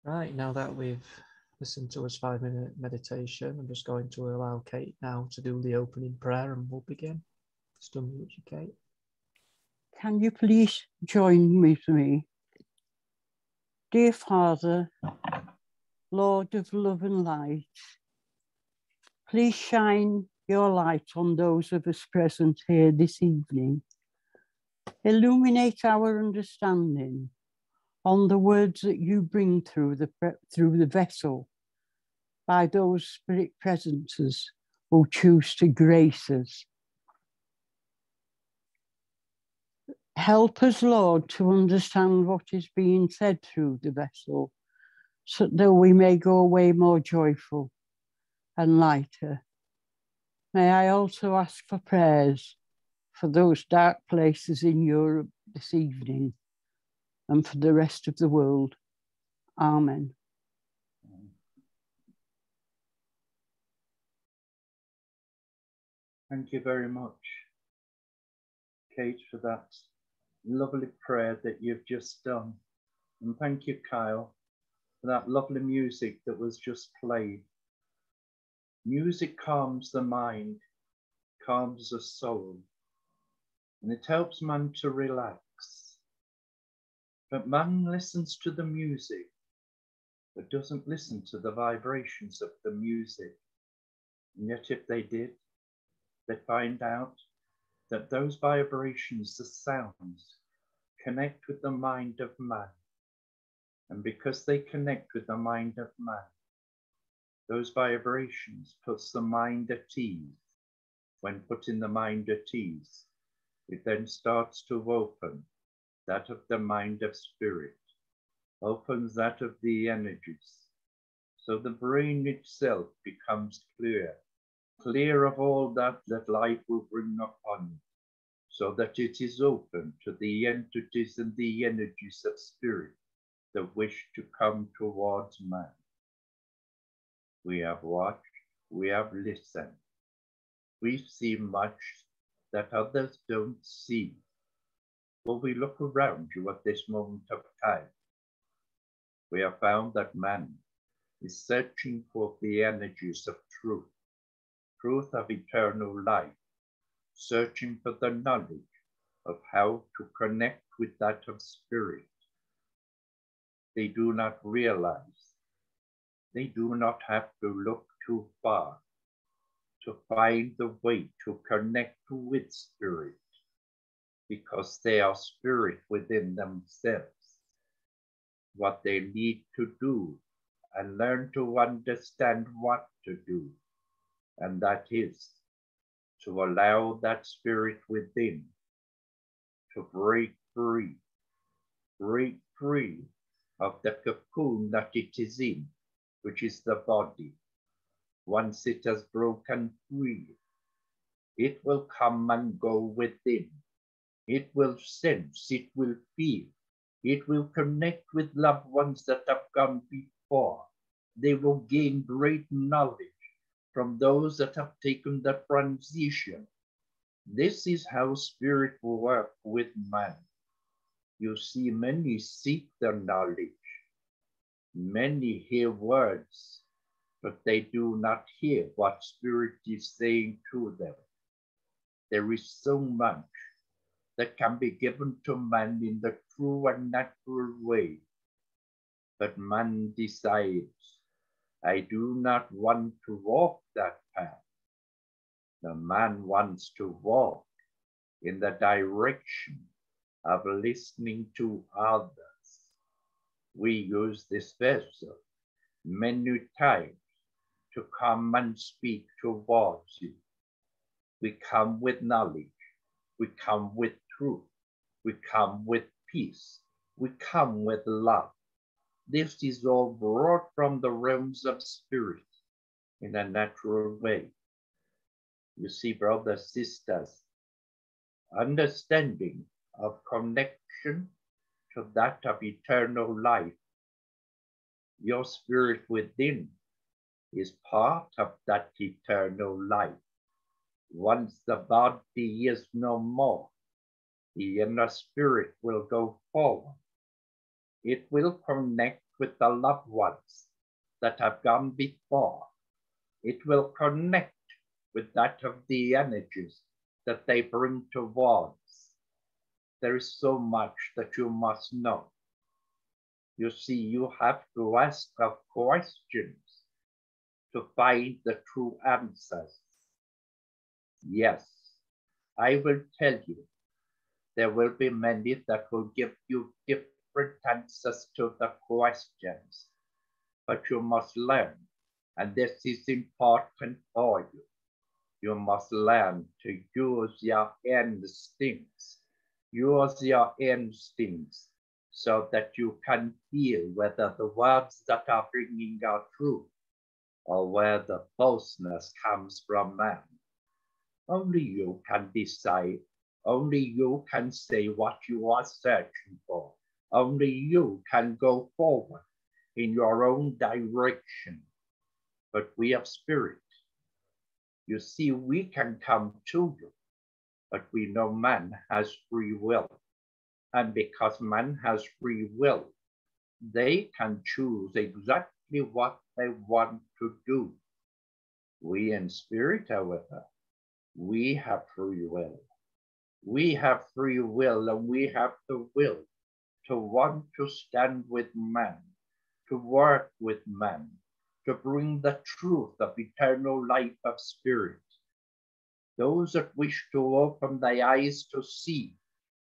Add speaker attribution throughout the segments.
Speaker 1: Right, now that we've listened to his 5-minute meditation, I'm just going to allow Kate now to do the opening prayer and we'll begin. Just unmute you, Kate.
Speaker 2: Can you please join with me? Dear Father, Lord of love and light, please shine your light on those of us present here this evening. Illuminate our understanding on the words that you bring through the vessel by those spirit presences who choose to grace us. Help us, Lord, to understand what is being said through the vessel, so that we may go away more joyful and lighter. May I also ask for prayers for those dark places in Europe this evening and for the rest of the world. Amen.
Speaker 3: Thank you very much, Kate, for that lovely prayer that you've just done. And thank you, Kyle, for that lovely music that was just played. Music calms the mind, calms the soul, and it helps man to relax. But man listens to the music, but doesn't listen to the vibrations of the music. And yet if they did, they'd find out that those vibrations, the sounds, connect with the mind of man. And because they connect with the mind of man, those vibrations puts the mind at ease. When put in the mind at ease, it then starts to open that of the mind of spirit, opens that of the energies. So the brain itself becomes clear, clear of all that life will bring upon it, so that it is open to the entities and the energies of spirit that wish to come towards man. We have watched, we have listened. We've seen much that others don't see. Will we look around you at this moment of time? We have found that man is searching for the energies of truth, truth of eternal life, searching for the knowledge of how to connect with that of spirit. They do not realize, they do not have to look too far to find the way to connect with spirit, because they are spirit within themselves. What they need to do and learn to understand what to do, and that is to allow that spirit within to break free of the cocoon that it is in, which is the body. Once it has broken free, it will come and go within. It will sense, it will feel, it will connect with loved ones that have gone before. They will gain great knowledge from those that have taken the transition. This is how spirit will work with man. You see, many seek the knowledge. Many hear words, but they do not hear what spirit is saying to them. There is so much that can be given to man in the true and natural way. But man decides, I do not want to walk that path. The man wants to walk in the direction of listening to others. We use this vessel many times to come and speak towards you. We come with knowledge. We come with truth. We come with peace. We come with love. This is all brought from the realms of spirit in a natural way. You see, brothers, sisters, understanding of connection to that of eternal life. Your spirit within is part of that eternal life. Once the body is no more, the inner spirit will go forward. It will connect with the loved ones that have gone before. It will connect with that of the energies that they bring towards. There is so much that you must know. You see, you have to ask of questions to find the true answers. Yes, I will tell you, there will be many that will give you different answers to the questions, but you must learn, and this is important for you. You must learn to use your instincts. Use your instincts so that you can feel whether the words that are bringing are true or where the falseness comes from man. Only you can decide. Only you can say what you are searching for. Only you can go forward in your own direction. But we have spirit. You see, we can come to you, but we know man has free will. And because man has free will, they can choose exactly what they want to do. We in spirit, however, we have free will. We have free will, and we have the will to want to stand with man, to work with man, to bring the truth of eternal life of spirit. Those that wish to open their eyes to see,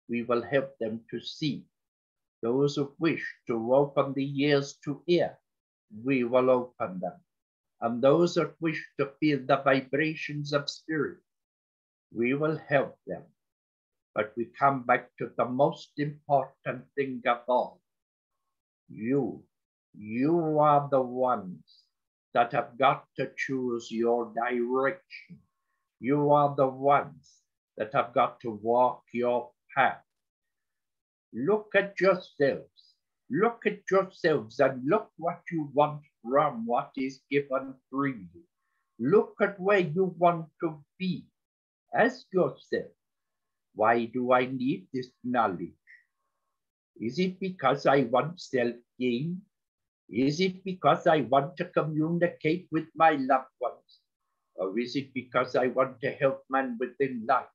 Speaker 3: we will help them to see. Those who wish to open the ears to hear, we will open them. And those that wish to feel the vibrations of spirit, we will help them. But we come back to the most important thing of all. You are the ones that have got to choose your direction. You are the ones that have got to walk your path. Look at yourselves. Look at yourselves and look what you want from what is given freely. Look at where you want to be. Ask yourself, why do I need this knowledge? Is it because I want self-gain? Is it because I want to communicate with my loved ones? Or is it because I want to help man within life?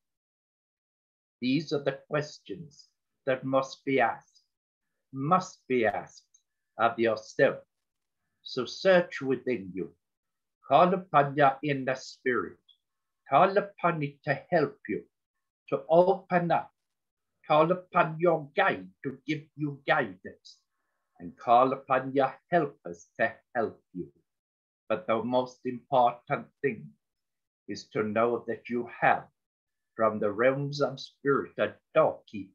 Speaker 3: These are the questions that must be asked of yourself. So search within you. Call upon your inner spirit. Call upon it to help you, to open up. Call upon your guide to give you guidance. And call upon your helpers to help you. But the most important thing is to know that you have from the realms of spirit a doorkeeper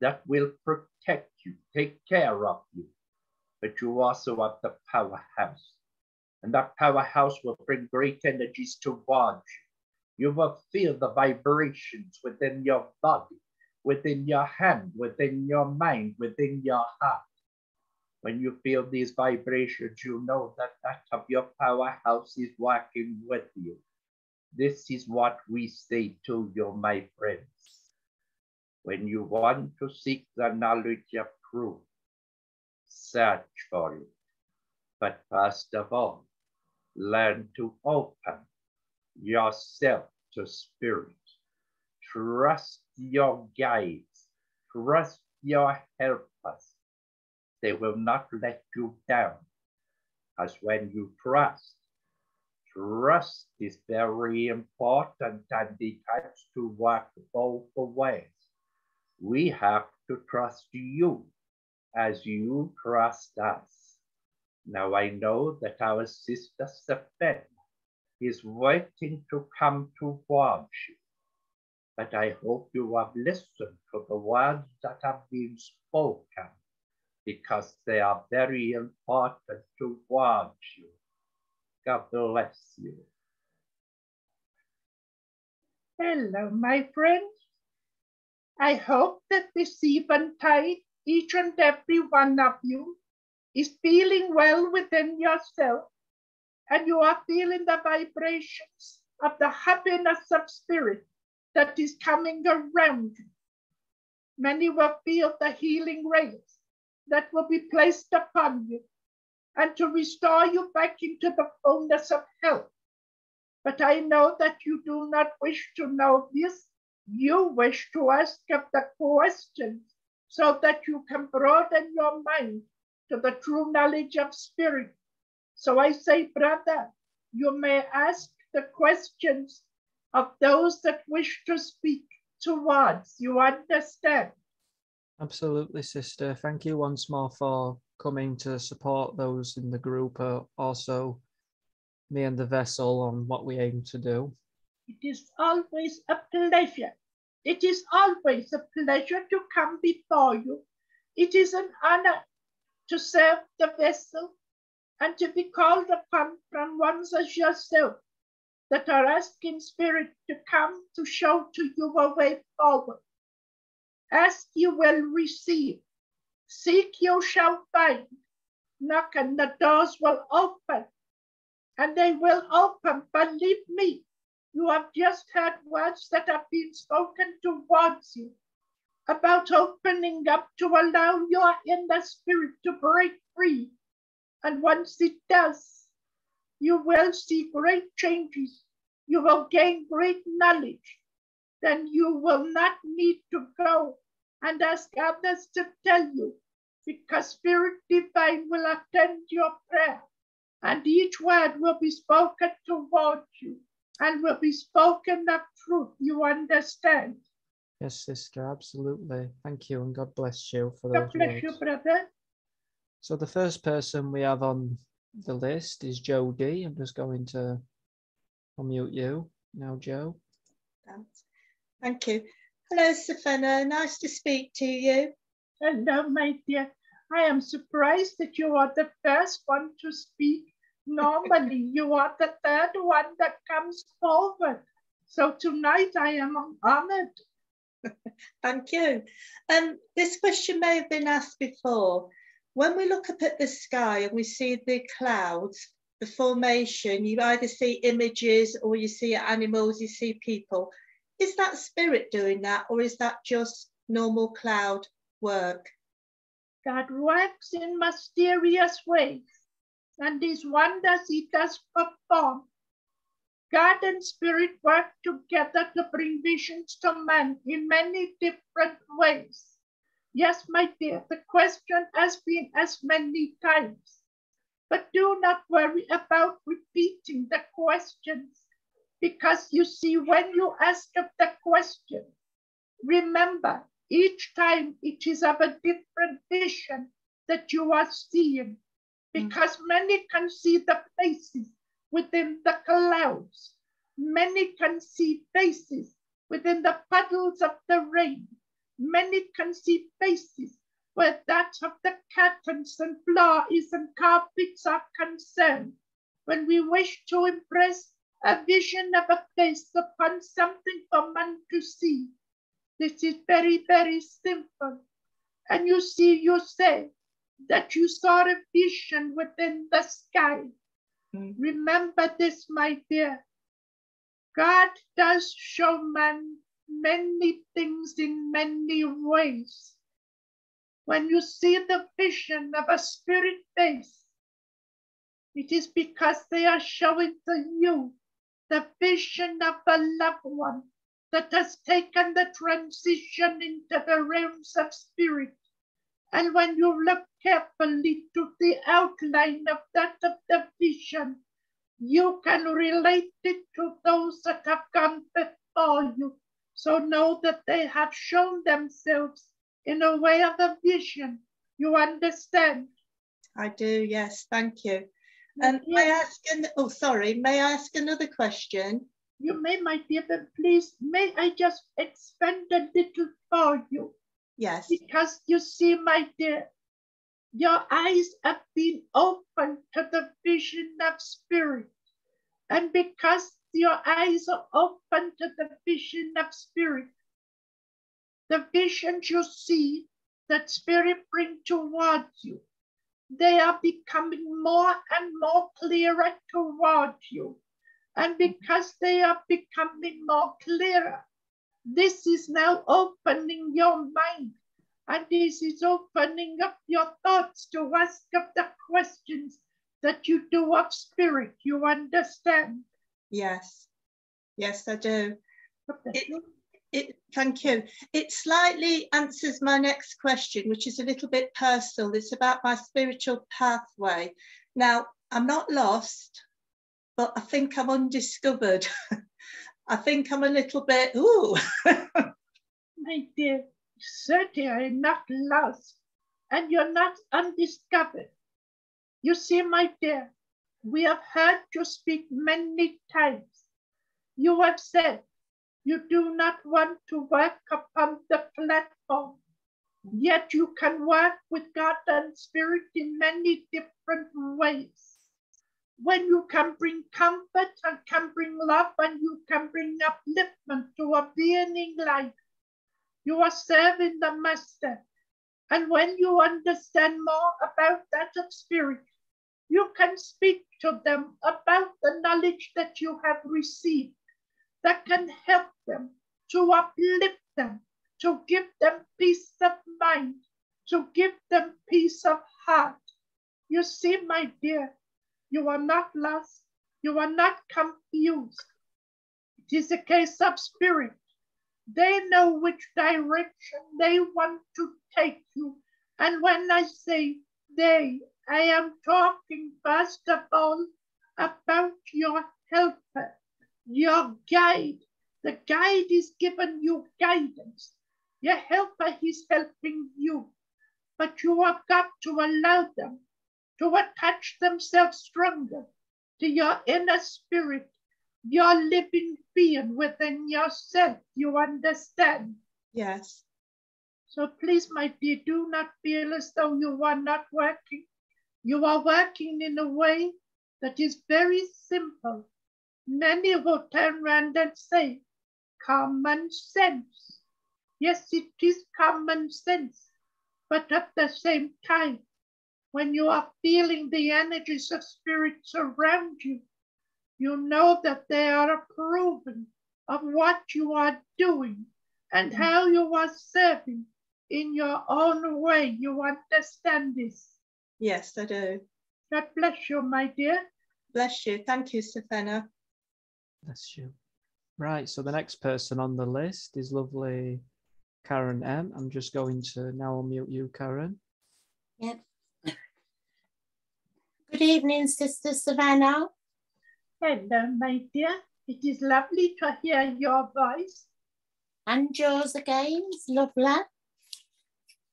Speaker 3: that will protect you, take care of you. But you also have the powerhouse. And that powerhouse will bring great energies towards you. You will feel the vibrations within your body, within your hand, within your mind, within your heart. When you feel these vibrations, you know that that of your powerhouse is working with you. This is what we say to you, my friends. When you want to seek the knowledge of truth, search for it. But first of all, learn to open yourself to spirit. Trust your guides. Trust your helpers. They will not let you down. As when you trust is very important, and it has to work both ways. We have to trust you as you trust us. Now I know that our sister Saphena is waiting to come towards you, but I hope you have listened to the words that have been spoken, because they are very important towards you. God bless you.
Speaker 4: Hello, my friends. I hope that this eventide, each and every one of you is feeling well within yourself, and you are feeling the vibrations of the happiness of spirit that is coming around you. Many will feel the healing rays that will be placed upon you and to restore you back into the fullness of health. But I know that you do not wish to know this. You wish to ask of the questions so that you can broaden your mind to the true knowledge of spirit. So I say, brother, you may ask the questions of those that wish to speak towards. You understand?
Speaker 1: Absolutely, sister. Thank you once more for coming to support those in the group, also me and the vessel on what we aim to do.
Speaker 4: It is always a pleasure. It is always a pleasure to come before you. It is an honor to serve the vessel and to be called upon from ones as yourself that are asking spirit to come to show to you a way forward. Ask, you will receive. Seek, you shall find. Knock and the doors will open. And they will open, believe me. You have just heard words that have been spoken towards you about opening up to allow your inner spirit to break free. And once it does, you will see great changes. You will gain great knowledge. Then you will not need to go and ask others to tell you, because Spirit Divine will attend your prayer. And each word will be spoken towards you and will be spoken of truth. You understand?
Speaker 1: Yes, sister, absolutely. Thank you, and God bless you for
Speaker 4: God
Speaker 1: those
Speaker 4: bless
Speaker 1: words.
Speaker 4: you, brother.
Speaker 1: So the first person we have on the list is Joe D. I'm just going to unmute you now, Joe.
Speaker 5: Thank you. Hello, Saphena. Nice to speak to you.
Speaker 4: Hello, my dear. I am surprised that you are the first one to speak. Normally, you are the third one that comes forward. So tonight I am honored.
Speaker 5: Thank you. This question may have been asked before. When we look up at the sky and we see the clouds, the formation, you either see images or you see animals, you see people. Is that spirit doing that, or is that just normal cloud work?
Speaker 4: God works in mysterious ways, and these wonders he does perform. God and spirit work together to bring visions to man in many different ways. Yes, my dear, the question has been asked many times, but do not worry about repeating the questions, because you see, when you ask of the question, remember, each time it is of a different vision that you are seeing, because many can see the faces within the clouds. Many can see faces within the puddles of the rain. Many can see faces where that of the curtains and floors and carpets are concerned. When we wish to impress a vision of a face upon something for man to see, this is very, very simple. And you see, you say that you saw a vision within the sky. Remember this, my dear. God does show man many things in many ways. When you see the vision of a spirit face, it is because they are showing to you the vision of a loved one that has taken the transition into the realms of spirit. And when you look carefully to the outline of that of the vision, you can relate it to those that have gone before you. So know that they have shown themselves in a way of a vision. You understand?
Speaker 5: I do, yes, thank you. May I ask another question?
Speaker 4: You may, my dear, but please, may I just expand a little for you?
Speaker 5: Yes.
Speaker 4: Because you see, my dear, your eyes have been opened to the vision of spirit. And because your eyes are open to the vision of spirit, the visions you see that spirit brings towards you, they are becoming more and more clearer towards you. And because they are becoming more clearer, this is now opening your mind And this is opening up your thoughts to ask of the questions that you do of spirit. You understand?
Speaker 5: Yes. Yes, I do. Thank you. It slightly answers my next question, which is a little bit personal. It's about my spiritual pathway. Now, I'm not lost, but I think I'm undiscovered. I think I'm a little bit, ooh.
Speaker 4: My dear, certainly are not lost, and you're not undiscovered. You see, my dear, we have heard you speak many times. You have said you do not want to work upon the platform, yet you can work with God and Spirit in many different ways. When you can bring comfort and can bring love and you can bring upliftment to a being life, you are serving the Master. And when you understand more about that of Spirit, you can speak to them about the knowledge that you have received that can help them, to uplift them, to give them peace of mind, to give them peace of heart. You see, my dear, you are not lost. You are not confused. It is a case of spirit. They know which direction they want to take you. And when I say they, I am talking first of all about your helper, your guide. The guide is giving you guidance. Your helper is helping you. But you have got to allow them to attach themselves stronger to your inner spirit, your living being within yourself. You understand?
Speaker 5: Yes.
Speaker 4: So please, my dear, do not feel as though you are not working. You are working in a way that is very simple. Many will turn around and say, common sense. Yes, it is common sense, but at the same time, when you are feeling the energies of spirits around you, you know that they are approving of what you are doing and how you are serving in your own way. You understand this?
Speaker 5: Yes, I do.
Speaker 4: God bless you, my dear.
Speaker 5: Bless you. Thank you, Saphena.
Speaker 1: Bless you. Right, so the next person on the list is lovely Karen M. I'm just going to now unmute you, Karen.
Speaker 6: Yep. Good evening, Sister Saphena.
Speaker 4: Hello, my dear. It is lovely to hear your voice.
Speaker 6: And yours again. It's lovely.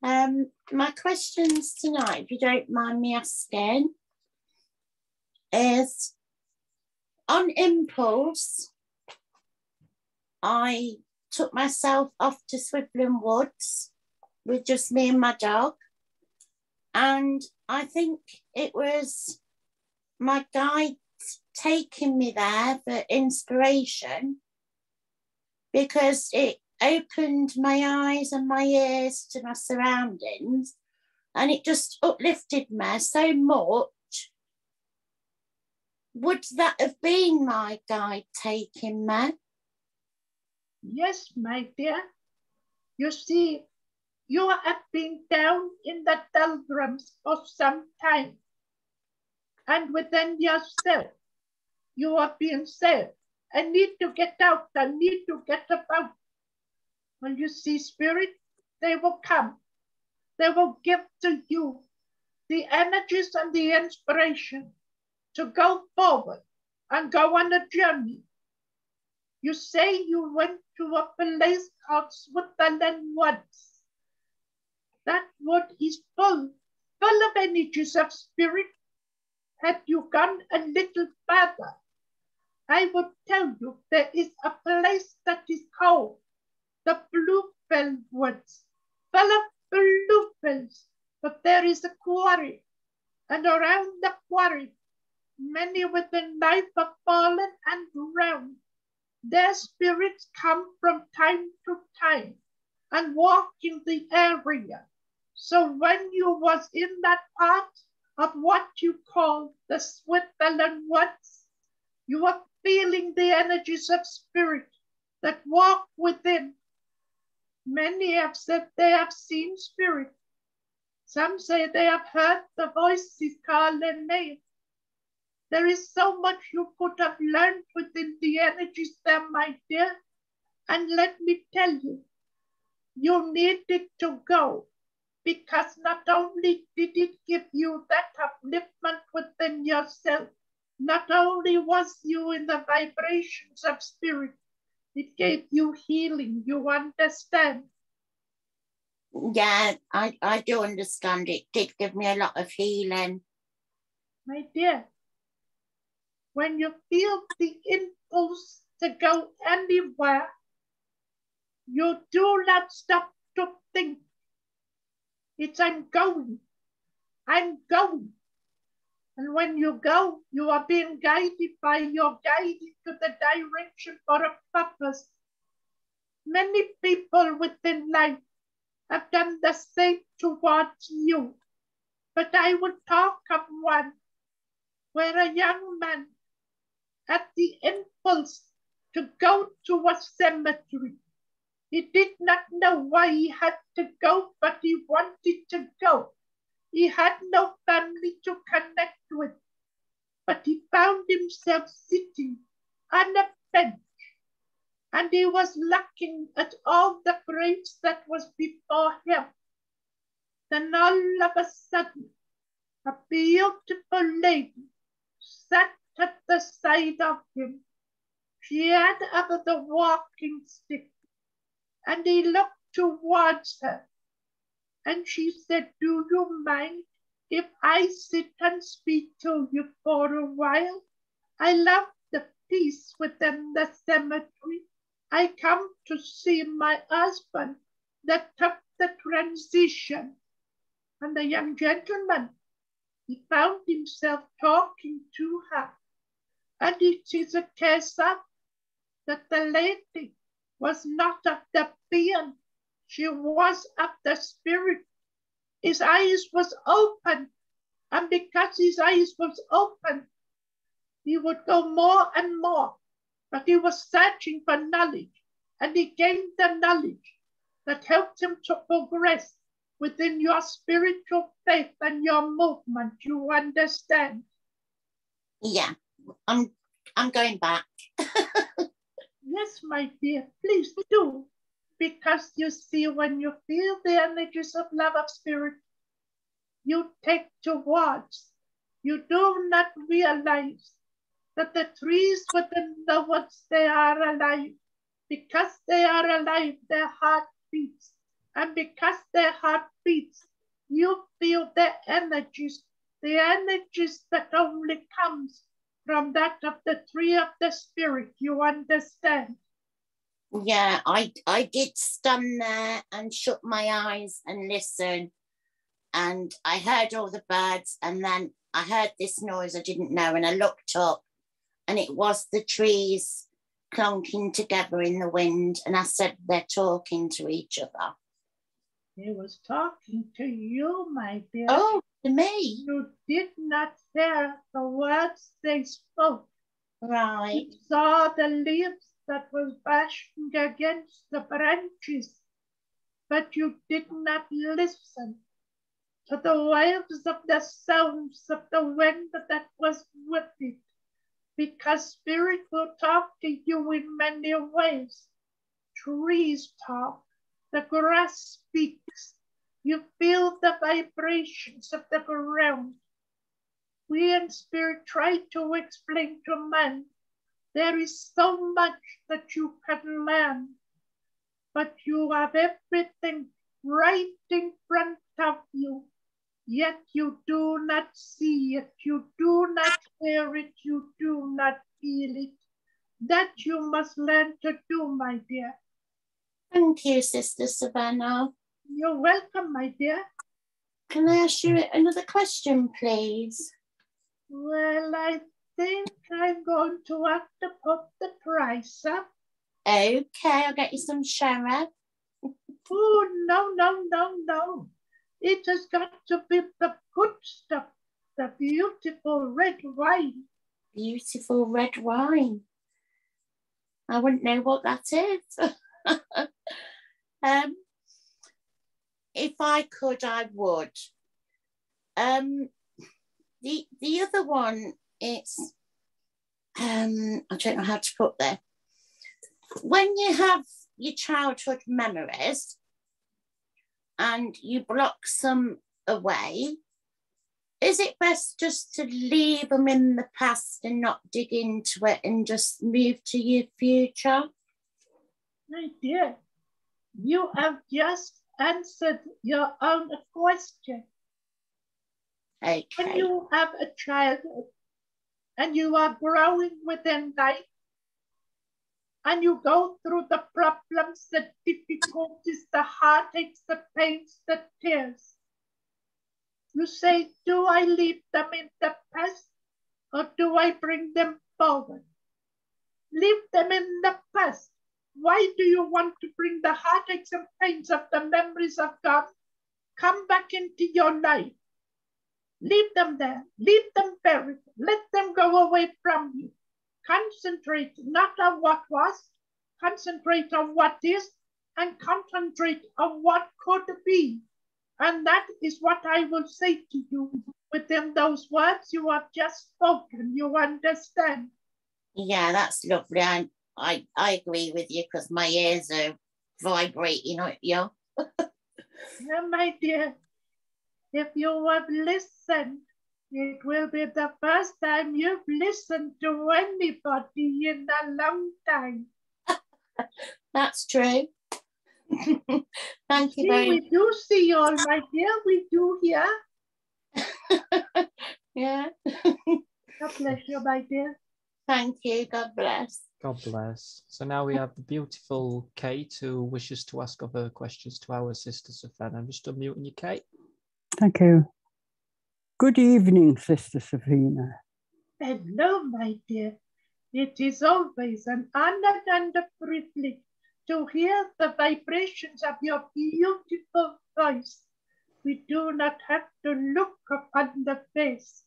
Speaker 6: My questions tonight, if you don't mind me asking, is on impulse, I took myself off to Swiftland Woods with just me and my dog. And I think it was my guide taking me there for inspiration, because it opened my eyes and my ears to my surroundings, and it just uplifted me so much. Would that have been my guide taking me?
Speaker 4: Yes, my dear. You see, you have been down in the doldrums for some time. And within yourself, you are being said, I need to get out, I need to get about. When you see spirit, they will come. They will give to you the energies and the inspiration to go forward and go on a journey. You say you went to a place called Switzerland once. That wood is full of energies of spirit. Had you gone a little further, I would tell you there is a place that is called the Bluebell Woods, full of bluebells, but there is a quarry, and around the quarry, many within life have fallen and drowned. Their spirits come from time to time and walk in the area. So when you was in that part of what you call the Switzerland Woods, you are feeling the energies of spirit that walk within. Many have said they have seen spirits. Some say they have heard the voices call their name. There is so much you could have learned within the energies there, my dear. And let me tell you, you needed to go, because not only did it give you that upliftment within yourself, not only was you in the vibrations of spirit, it gave you healing, you understand?
Speaker 6: Yeah, I do understand. It did give me a lot of healing.
Speaker 4: My dear, when you feel the impulse to go anywhere, you do not stop to think. It's I'm going. And when you go, you are being guided by your guiding to the direction for a purpose. Many people within life have done the same towards you. But I would talk of one where a young man had the impulse to go to a cemetery. He did not know why he had to go, but he wanted to go. He had no family to connect with, but he found himself sitting on a bench, and he was looking at all the graves that was before him. Then all of a sudden, a beautiful lady sat at the side of him. She had ever the walking stick, and he looked towards her, and she said, "Do you mind if I sit and speak to you for a while? I love the peace within the cemetery. I come to see my husband that took the transition." And the young gentleman, he found himself talking to her. And it is a case of that the lady was not of the being, she was of the spirit. His eyes was open, and because his eyes was open, he would go more and more, but he was searching for knowledge, and he gained the knowledge that helped him to progress within your spiritual faith and your movement. You understand?
Speaker 6: Yeah, I'm going back.
Speaker 4: Yes, my dear, please do. Because you see, when you feel the energies of love of spirit, you take towards. You do not realize that the trees within the woods, they are alive. Because they are alive, their heart beats. And because their heart beats, you feel their energies, the energies that only comes from that of the tree of the spirit. You understand?
Speaker 6: Yeah, I did stand there and shut my eyes and listen, and I heard all the birds, and then I heard this noise I didn't know, and I looked up, and it was the trees clunking together in the wind, and I said, they're talking to each other.
Speaker 4: He was talking to you, my dear.
Speaker 6: Oh, to me?
Speaker 4: You did not hear the words they spoke.
Speaker 6: Right.
Speaker 4: You saw the leaves that was bashing against the branches, but you did not listen to the waves of the sounds of the wind that was with it, because spirit will talk to you in many ways. Trees talk, the grass speaks, you feel the vibrations of the ground. We in spirit try to explain to man, there is so much that you can learn, but you have everything right in front of you, yet you do not see it, you do not hear it, you do not feel it. That you must learn to do, my dear.
Speaker 6: Thank you, Sister Saphena.
Speaker 4: You're welcome, my dear.
Speaker 6: Can I ask you another question, please?
Speaker 4: Well, I think I'm going to have to put the price up.
Speaker 6: Okay, I'll get you some sherry.
Speaker 4: Oh, no. It has got to be the good stuff, the beautiful red wine.
Speaker 6: Beautiful red wine. I wouldn't know what that is. If I could, I would. The other one is, I don't know how to put there. When you have your childhood memories and you block some away, is it best just to leave them in the past and not dig into it and just move to your future?
Speaker 4: My dear, you have just answered your own question.
Speaker 6: Okay.
Speaker 4: When you have a child and you are growing within life, and you go through the problems, the difficulties, the heartaches, the pains, the tears, you say, do I leave them in the past or do I bring them forward? Leave them in the past. Why do you want to bring the heartaches and pains of the memories of God come back into your life? Leave them there. Leave them buried. Let them go away from you. Concentrate not on what was, concentrate on what is, and concentrate on what could be. And that is what I will say to you within those words you have just spoken. You understand?
Speaker 6: Yeah, that's lovely. I agree with you because my ears are vibrating at you.
Speaker 4: Yeah, my dear, if you have listened, it will be the first time you've listened to anybody in a long time.
Speaker 6: That's true. Thank you very much.
Speaker 4: We do see you all, my dear. We do hear.
Speaker 6: Yeah.
Speaker 4: God bless you, my dear.
Speaker 6: Thank you. God bless.
Speaker 1: God bless. So now we have the beautiful Kate who wishes to ask other questions to our sister Saphena. I'm just unmuting you, Kate.
Speaker 2: Thank you. Good evening, Sister Saphena.
Speaker 4: Hello, my dear. It is always an honor and a privilege to hear the vibrations of your beautiful voice. We do not have to look upon the face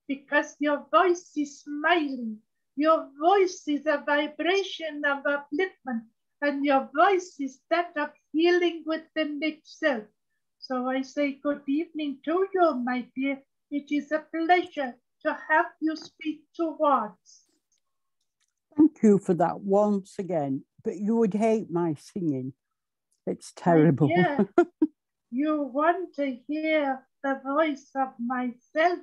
Speaker 4: because your voice is smiling. Your voice is a vibration of upliftment, and your voice is that of healing within itself. So I say good evening to you, my dear. It is a pleasure to have you speak towards.
Speaker 2: Thank you for that once again, but you would hate my singing. It's terrible.
Speaker 4: Yeah, you want to hear the voice of myself.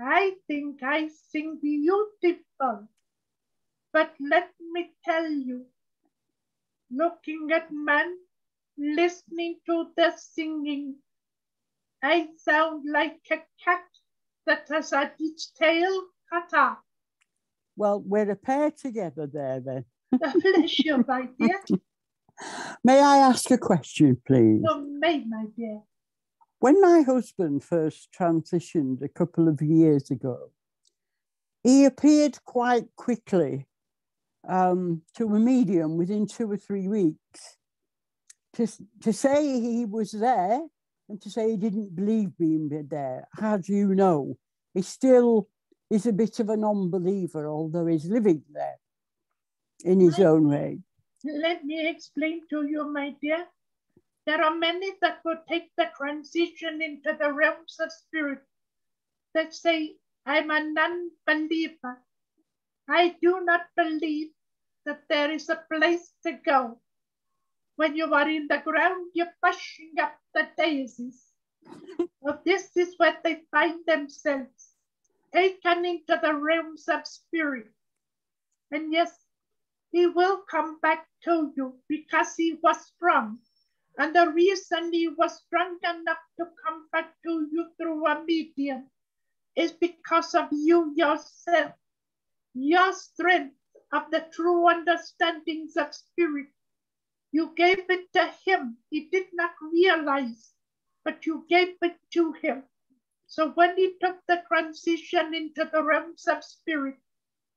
Speaker 4: I think I sing beautiful, but let me tell you, looking at man, listening to the singing, I sound like a cat that has had its tail cut off.
Speaker 2: Well, we're a pair together there then.
Speaker 4: Bless you, my dear.
Speaker 2: May I ask a question, please?
Speaker 4: You may, my dear.
Speaker 2: When my husband first transitioned a couple of years ago, he appeared quite quickly to a medium within 2 or 3 weeks to say he was there and to say he didn't believe being there. How do you know? He still is a bit of a non-believer, although he's living there in his own way.
Speaker 4: Let me explain to you, my dear. There are many that will take the transition into the realms of spirit that say, I'm a non-believer. I do not believe that there is a place to go. When you are in the ground, you're pushing up the daisies. Well, this is where they find themselves, taken into the realms of spirit. And yes, he will come back to you because he was strong. And the reason he was strong enough to come back to you through a medium is because of you yourself, your strength of the true understandings of spirit. You gave it to him. He did not realize, but you gave it to him. So when he took the transition into the realms of spirit,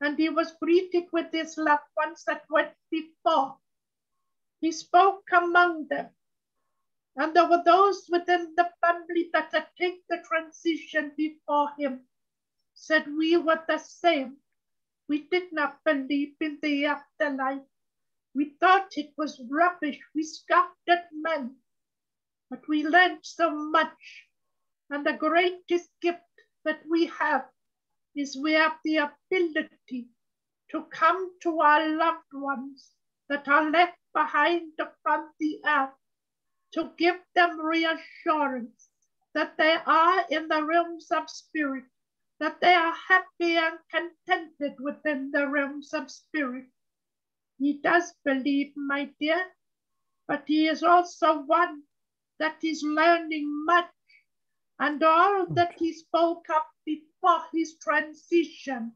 Speaker 4: and he was greeted with his loved ones that went before, he spoke among them. And there were those within the family that had taken the transition before him, said we were the same. We did not believe in the afterlife. We thought it was rubbish. We scoffed at men. But we learned so much. And the greatest gift that we have is we have the ability to come to our loved ones that are left behind upon the earth, to give them reassurance that they are in the realms of spirit, that they are happy and contented within the realms of spirit. He does believe, my dear, but he is also one that is learning much, and all that he spoke of before his transition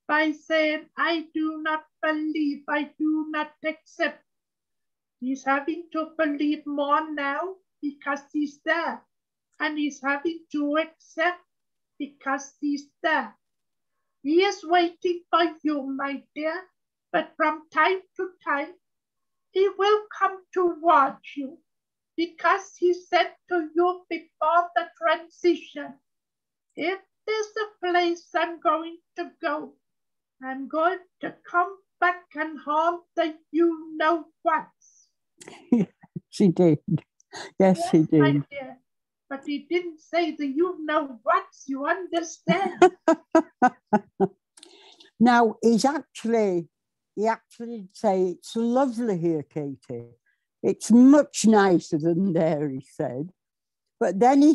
Speaker 4: by saying, I do not believe, I do not accept. He's having to believe more now because he's there, and he's having to accept because he's there. He is waiting for you, my dear, but from time to time, he will come towards you because he said to you before the transition, if there's a place I'm going to go, I'm going to come back and haunt the you-know-whats.
Speaker 2: Yes, he did. Yes, he did.
Speaker 4: My dear. But he didn't say the you-know-whats, you understand?
Speaker 2: Now, he actually did say, it's lovely here, Katie. It's much nicer than there, he said. But then he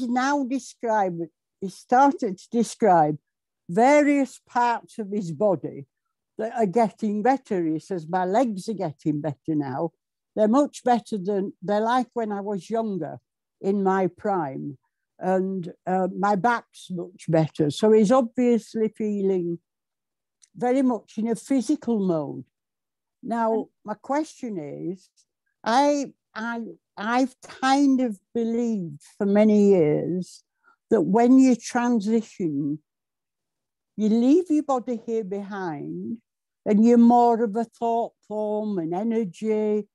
Speaker 2: started to describe various parts of his body that are getting better. He says, my legs are getting better now. They're much better than, they're like when I was younger, in my prime. And my back's much better. So he's obviously feeling very much in a physical mode. Now, my question is, I've kind of believed for many years that when you transition, you leave your body here behind and you're more of a thought form, an energy,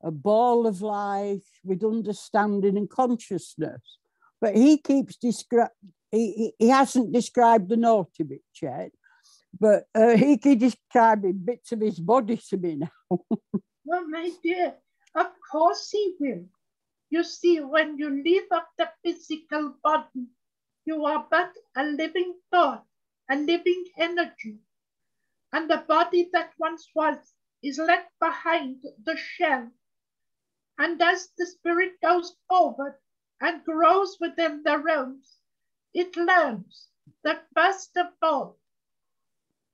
Speaker 2: a ball of light with understanding and consciousness. But he keeps he hasn't described the naughty bit yet, but he keeps describing bits of his body to me now.
Speaker 4: Well, my dear, of course he will. You see, when you leave up the physical body, you are but a living thought, a living energy. And the body that once was is left behind the shell. And as the spirit goes forward and grows within the realms, it learns that first of all,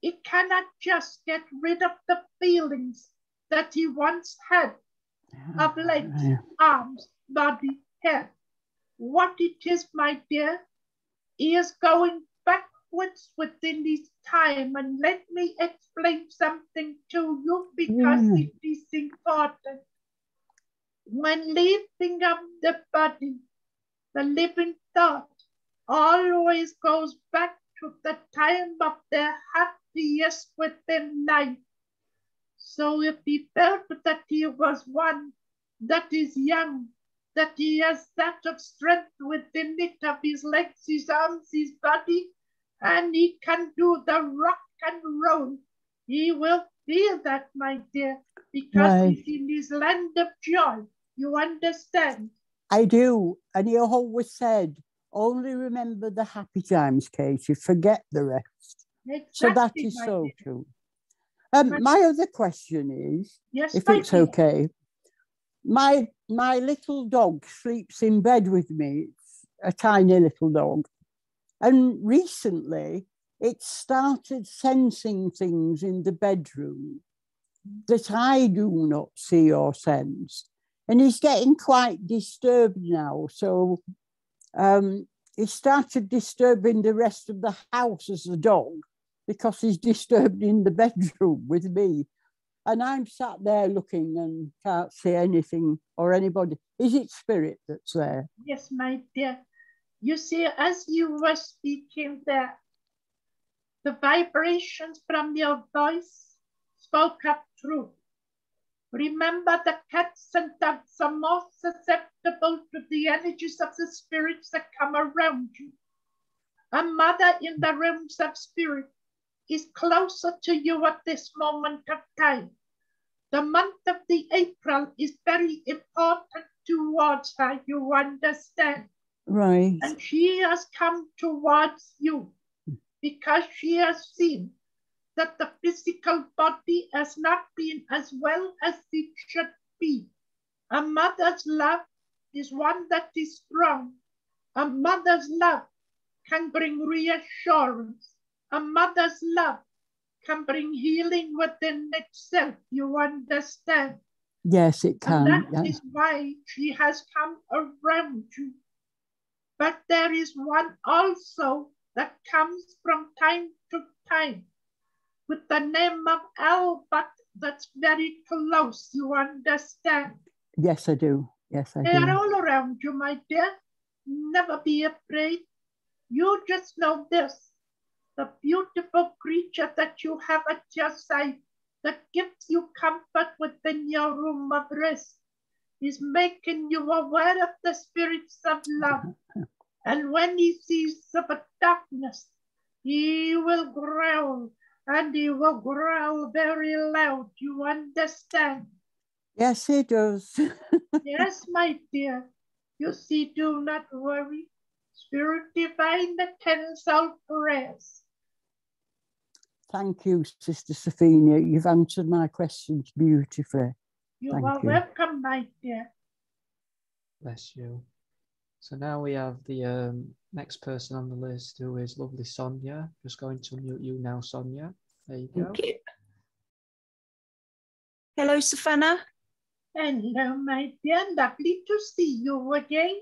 Speaker 4: it cannot just get rid of the feelings that he once had of legs, arms, body, head. What it is, my dear, he is going backwards within his time. And let me explain something to you because it is important. When leaving of the body, the living thought always goes back to the time of their happiest within life. So if he felt that he was one that is young, that he has that of strength within it of his legs, his arms, his body, and he can do the rock and roll, he will feel that, my dear, because he's in his land of joy. You understand?
Speaker 2: I do. And he always said, only remember the happy times, Katie, forget the rest.
Speaker 4: Exactly,
Speaker 2: so that is so true. My other question is, if it's okay, my little dog sleeps in bed with me. It's a tiny little dog. And recently, it started sensing things in the bedroom that I do not see or sense. And he's getting quite disturbed now. So he started disturbing the rest of the house as a dog because he's disturbed in the bedroom with me. And I'm sat there looking and can't see anything or anybody. Is it spirit that's there?
Speaker 4: Yes, my dear. You see, as you were speaking there, the vibrations from your voice spoke up truth. Remember, the cats and dogs are more susceptible to the energies of the spirits that come around you. A mother in the realms of spirit is closer to you at this moment of time. The month of the April is very important towards her, you understand?
Speaker 2: Right.
Speaker 4: And she has come towards you because she has seen that the physical body has not been as well as it should be. A mother's love is one that is strong. A mother's love can bring reassurance. A mother's love can bring healing within itself, you understand?
Speaker 2: Yes, it can.
Speaker 4: And that is why she has come around you. But there is one also that comes from time to time with the name of Albert that's very close, you understand?
Speaker 2: Yes, I do. Yes, I
Speaker 4: They
Speaker 2: do.
Speaker 4: are all around you, my dear. Never be afraid. You just know this. The beautiful creature that you have at your side that gives you comfort within your room of rest is making you aware of the spirits of love. And when he sees the darkness, he will growl, and he will growl very loud. You understand?
Speaker 2: Yes, he does.
Speaker 4: Yes, my dear. You see, do not worry. Spirit divine attends all prayers.
Speaker 2: Thank you, Sister Saphena. You've answered my questions beautifully.
Speaker 4: You
Speaker 2: Thank
Speaker 4: are
Speaker 2: you.
Speaker 4: welcome, my dear.
Speaker 1: Bless you. So now we have the next person on the list, who is lovely Sonia. Just going to mute you now, Sonia. There you go.
Speaker 7: Thank you. Hello, Saphena.
Speaker 4: Hello, my dear. Lovely to see you again.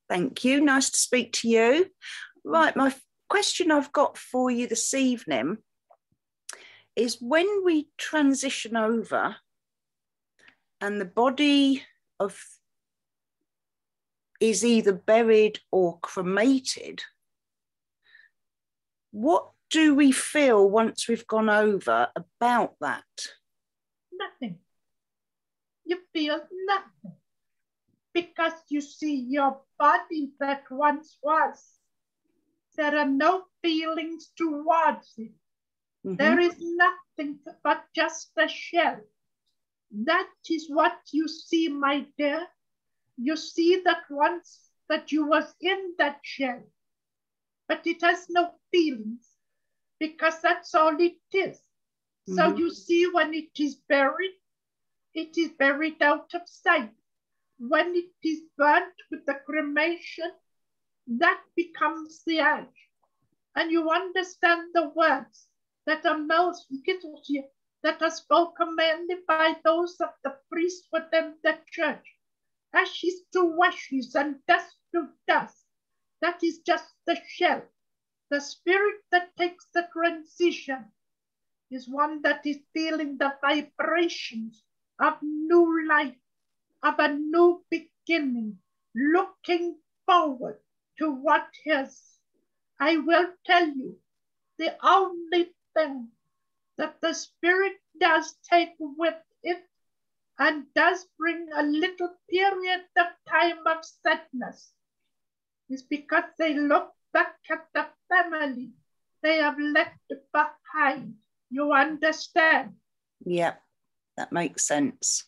Speaker 7: Thank you. Nice to speak to you. Right, my question I've got for you this evening is, when we transition over and the body is either buried or cremated, what do we feel once we've gone over about that?
Speaker 4: Nothing. You feel nothing. Because you see, your body that once was, there are no feelings towards it.
Speaker 7: Mm-hmm.
Speaker 4: There is nothing but just a shell. That is what you see, my dear. You see that once that you was in that shell, but it has no feelings, because that's all it is. Mm-hmm. So you see, when it is buried out of sight. When it is burnt with the cremation, that becomes the ash. And you understand the words that are most that are spoken mainly by those of the priests within the church. Ashes to ashes and dust to dust. That is just the shell. The spirit that takes the transition is one that is feeling the vibrations of new life, of a new beginning, looking forward to what is. I will tell you, the only thing that the spirit does take with it and does bring a little period of time of sadness is because they look back at the family they have left behind. You understand?
Speaker 7: Yeah, that makes sense.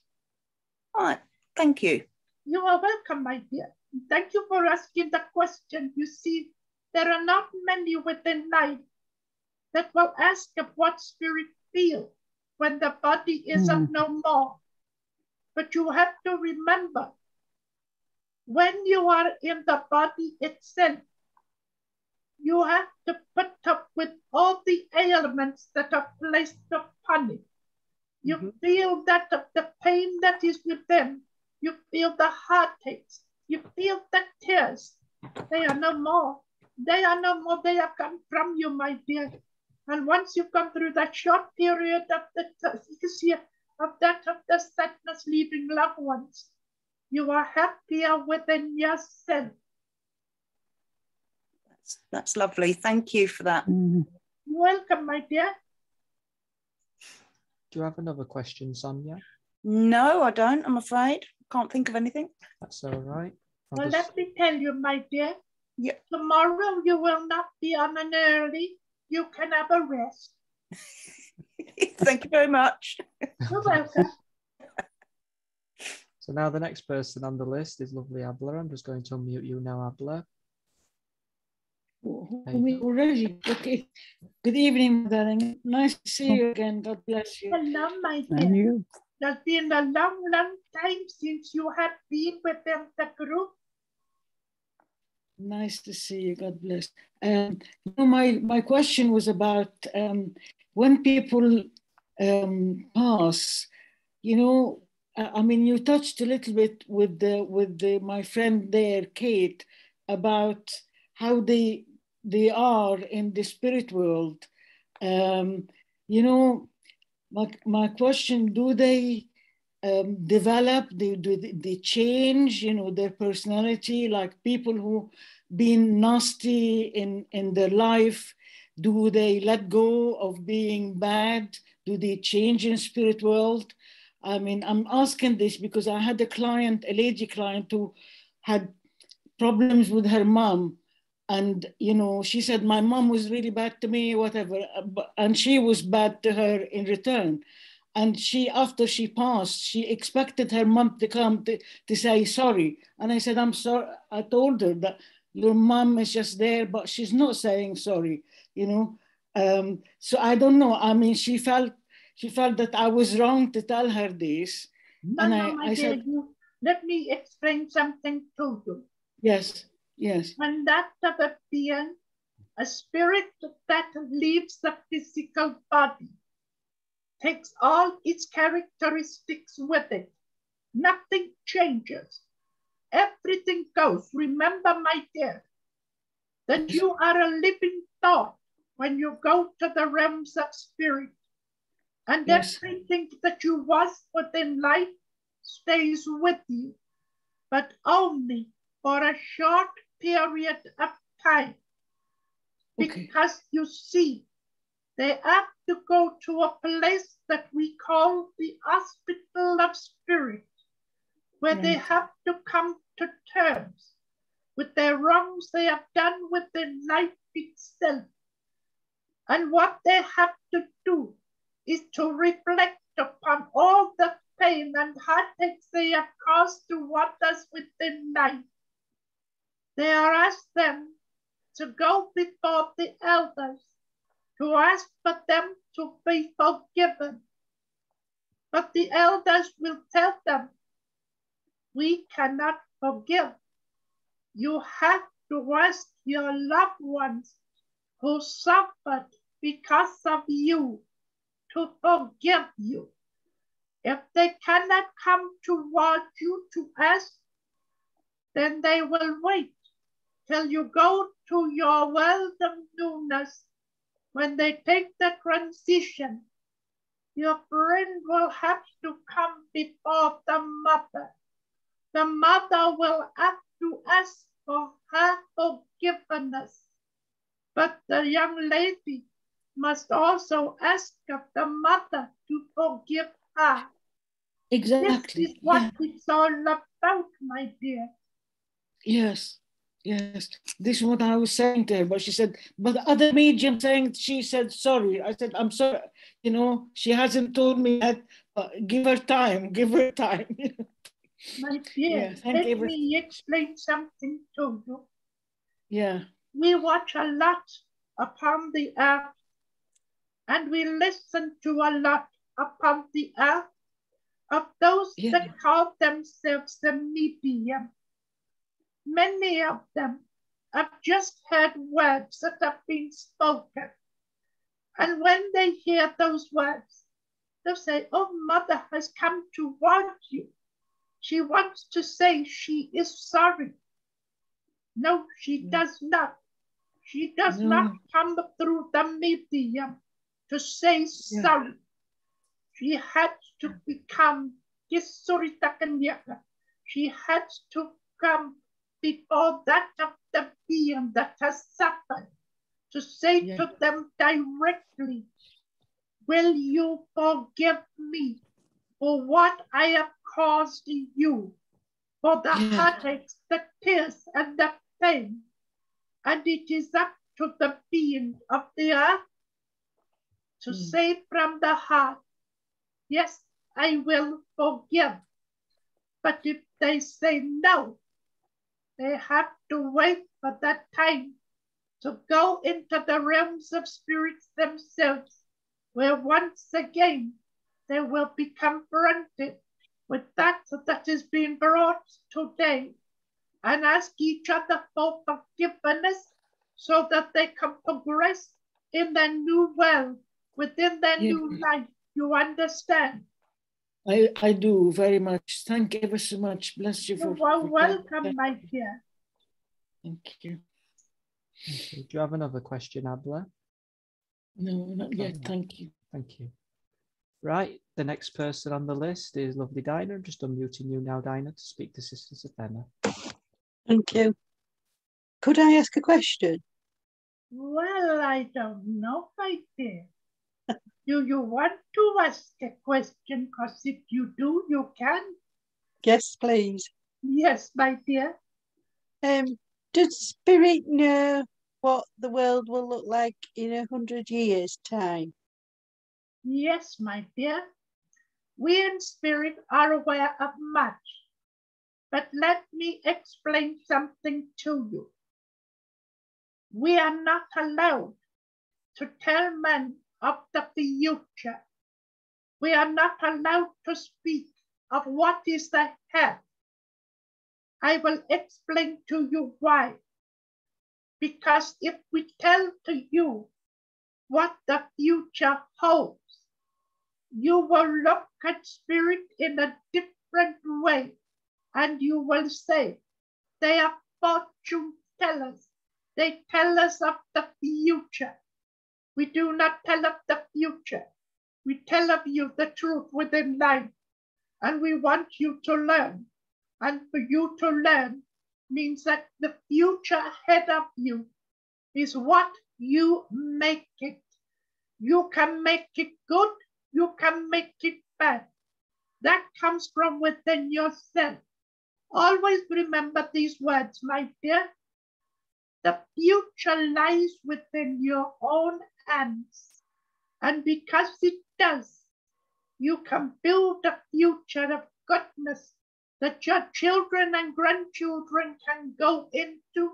Speaker 7: All right, thank you.
Speaker 4: You are welcome, my dear. Thank you for asking the question. You see, there are not many within life that will ask of what spirit feel when the body is of no more. But you have to remember, when you are in the body itself, you have to put up with all the ailments that are placed upon it. You feel that of the pain that is within. You feel the heartaches. You feel the tears. They are no more. They are no more. They have come from you, my dear. And once you've gone through that short period of the sadness leaving loved ones, you are happier within yourself.
Speaker 7: That's lovely. Thank you for that.
Speaker 4: You're welcome, my dear.
Speaker 1: Do you have another question, Sonia?
Speaker 7: No, I don't, I'm afraid. Can't think of anything.
Speaker 1: That's all right.
Speaker 4: Well, let me tell you, my dear.
Speaker 7: Yep.
Speaker 4: Tomorrow you will not be on an early. You can have a rest.
Speaker 7: Thank you very much.
Speaker 4: You're welcome.
Speaker 1: So now the next person on the list is lovely Abla. I'm just going to unmute you now, Abla.
Speaker 8: Already. Okay. Good evening, darling. Nice to see you again. God bless you.
Speaker 4: Hello, my
Speaker 2: And
Speaker 4: dear.
Speaker 2: you.
Speaker 4: It's been a long, long time since you have been within the group.
Speaker 8: Nice to see you. God bless. You know, my question was about when people pass. You know, I mean, you touched a little bit with my friend there, Kate, about how they are in the spirit world. You know, my question: do they develop? Do they change? You know, their personality, like people who been nasty in their life. Do they let go of being bad? Do they change in spirit world? I mean, I'm asking this because I had a client, a lady client, who had problems with her mom. And, you know, she said, my mom was really bad to me, whatever. And she was bad to her in return. And she, after she passed, she expected her mom to come to say sorry. And I said, I'm sorry. I told her that your mom is just there, but she's not saying sorry, you know. So I don't know. I mean, she felt that I was wrong to tell her this.
Speaker 4: No, my dear, let me explain something to you.
Speaker 8: Yes, yes.
Speaker 4: When that of a being, a spirit that leaves the physical body, takes all its characteristics with it. Nothing changes. Everything goes. Remember, my dear, that you are a living thought when you go to the realms of spirit. And everything that you was within life stays with you, but only for a short period of time. Because you see, they have to go to a place that we call the hospital of spirit, where they have to come to terms with their wrongs they have done within life itself. And what they have to do is to reflect upon all the pain and heartaches they have caused to others within life. They are asked them to go before the elders, to ask for them to be forgiven. But the elders will tell them, we cannot forgive. You have to ask your loved ones who suffered because of you to forgive you. If they cannot come towards you to ask, then they will wait till you go to your world of newness. When they take the transition, your friend will have to come before the mother. The mother will have to ask for her forgiveness. But the young lady must also ask of the mother to forgive her.
Speaker 8: Exactly.
Speaker 4: This is what it's all about, my dear.
Speaker 8: Yes, yes. This is what I was saying to her, but she said, but the other medium saying, she said, sorry. I said, I'm sorry. You know, she hasn't told me that, but give her time, give her time.
Speaker 4: My dear, let me explain something to you.
Speaker 8: Yeah.
Speaker 4: We watch a lot upon the earth, and we listen to a lot upon the earth of those that call themselves the medium. Many of them have just heard words that have been spoken. And when they hear those words, they'll say, oh, Mother has come towards you. She wants to say she is sorry. No, she does not. She does not come through the medium to say sorry. She had to become, she had to come before that of the being that has suffered, to say to them directly, will you forgive me for what I have caused you, for the heartaches, the tears, and the pain? And it is up to the being of the earth to say from the heart, yes, I will forgive. But if they say no, they have to wait for that time to go into the realms of spirits themselves, where once again they will be confronted with that that is being brought today, and ask each other for forgiveness so that they can progress in their new world, within their new life. You understand?
Speaker 8: I do very much. Thank you ever so much. Bless you for.
Speaker 4: You are welcome, my dear.
Speaker 8: Thank you.
Speaker 1: Thank you. Do you have another question, Abla?
Speaker 8: No, not yet. Thank you.
Speaker 1: Thank you. Right, the next person on the list is lovely Dinah. I'm just unmuting you now, Dinah, to speak to Sister Saphena.
Speaker 2: Thank you. Could I ask a question?
Speaker 4: Well, I don't know, my dear. Do you want to ask a question? Because if you do, you can.
Speaker 2: Yes, please.
Speaker 4: Yes, my dear.
Speaker 2: Does Spirit know what the world will look like in 100 years' time?
Speaker 4: Yes, my dear. We in Spirit are aware of much. But let me explain something to you. We are not allowed to tell men of the future. We are not allowed to speak of what is ahead. I will explain to you why. Because if we tell to you what the future holds, you will look at Spirit in a different way, and you will say, they are fortune tellers. They tell us of the future. We do not tell of the future. We tell of you the truth within life, and we want you to learn. And for you to learn means that the future ahead of you is what you make it. You can make it good, you can make it bad. That comes from within yourself. Always remember these words, my dear. The future lies within your own hands. And because it does, you can build a future of goodness that your children and grandchildren can go into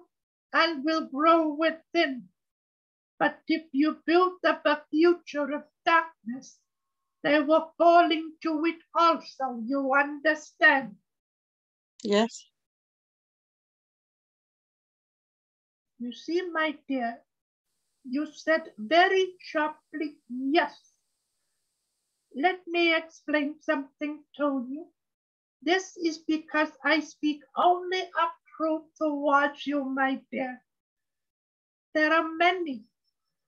Speaker 4: and will grow within. But if you build up a future of darkness, they will fall into it also, you understand?
Speaker 2: Yes.
Speaker 4: You see, my dear, you said very sharply, yes. Let me explain something to you. This is because I speak only of truth towards you, my dear. There are many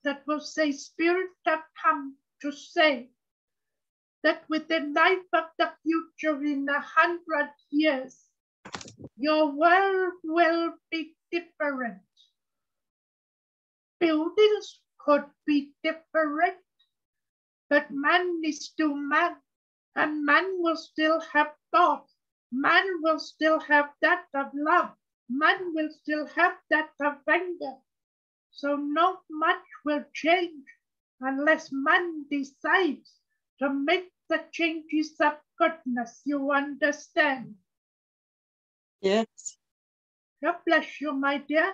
Speaker 4: that will say spirits have come to say that with the life of the future in 100 years, your world will be different. Buildings could be different, but man is still man, and man will still have thought. Man will still have that of love. Man will still have that of anger. So not much will change unless man decides to make the changes of goodness. You understand?
Speaker 2: Yes.
Speaker 4: God bless you, my dear.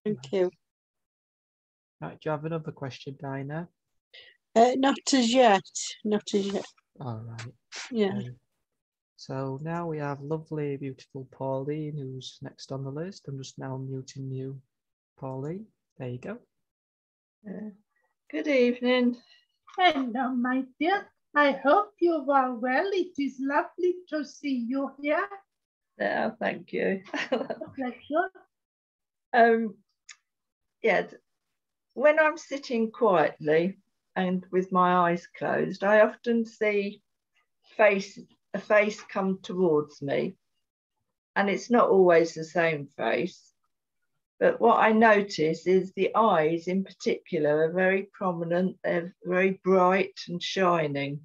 Speaker 2: Thank you.
Speaker 1: Right, do you have another question, Dinah?
Speaker 2: Not as yet. Not as yet.
Speaker 1: All right.
Speaker 2: Yeah.
Speaker 1: Okay. So now we have lovely, beautiful Pauline, who's next on the list. I'm just now muting you, Pauline. There you go.
Speaker 9: Good evening.
Speaker 4: Hello, my dear. I hope you are well. It is lovely to see you here.
Speaker 9: Yeah, thank you.
Speaker 4: Pleasure.
Speaker 9: Yeah, when I'm sitting quietly and with my eyes closed, I often see a face come towards me, and it's not always the same face. But what I notice is the eyes in particular are very prominent. They're very bright and shining.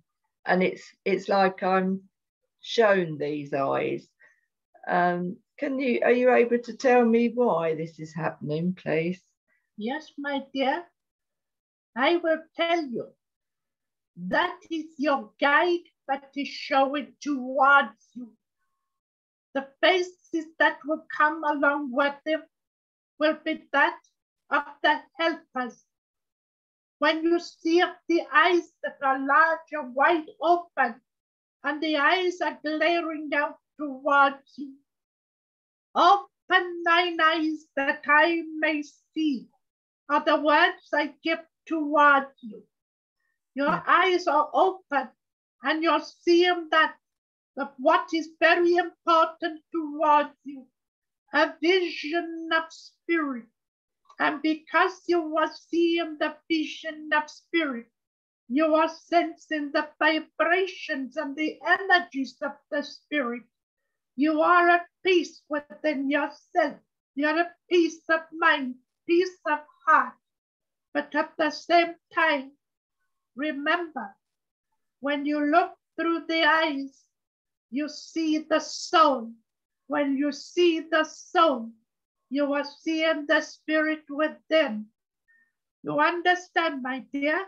Speaker 9: And it's like I'm shown these eyes. Are you able to tell me why this is happening, please?
Speaker 4: Yes, my dear. I will tell you. That is your guide that is showing towards you. The faces that will come along with them will be that of the helpers. When you see the eyes that are large and wide open, and the eyes are glaring out towards you, open thine eyes that I may see, are the words I give towards you. Your eyes are open, and you're seeing that of what is very important towards you, a vision of spirit. And because you are seeing the vision of spirit, you are sensing the vibrations and the energies of the spirit. You are at peace within yourself. You're at peace of mind, peace of heart. But at the same time, remember, when you look through the eyes, you see the soul. When you see the soul, you are seeing the spirit within. You understand, my dear?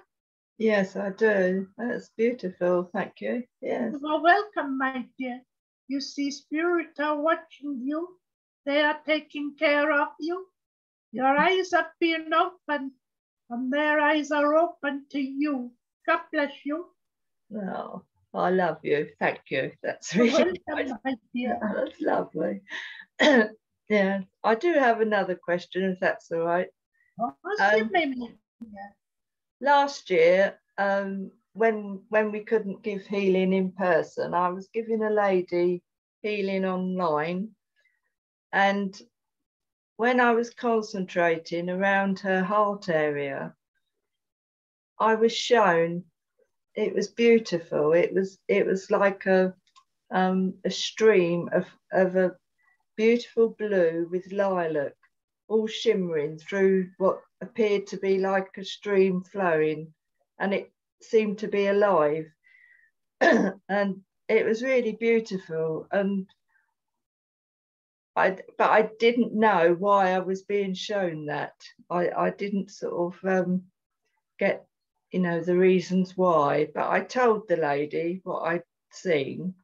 Speaker 9: Yes, I do. That's beautiful. Thank you. Yes.
Speaker 4: You are welcome, my dear. You see, spirits are watching you. They are taking care of you. Your eyes are being opened, and their eyes are open to you. God bless you.
Speaker 9: Oh, I love you. Thank you. That's really nice.
Speaker 4: My dear.
Speaker 9: That's lovely. Yeah, I do have another question, if that's all right. Last year, when we couldn't give healing in person, I was giving a lady healing online, and when I was concentrating around her heart area, I was shown, it was beautiful. It was like a stream of a beautiful blue with lilac, all shimmering through what appeared to be like a stream flowing, and it seemed to be alive. And it was really beautiful. And but I didn't know why I was being shown that. I didn't sort of get, you know, the reasons why, but I told the lady what I'd seen.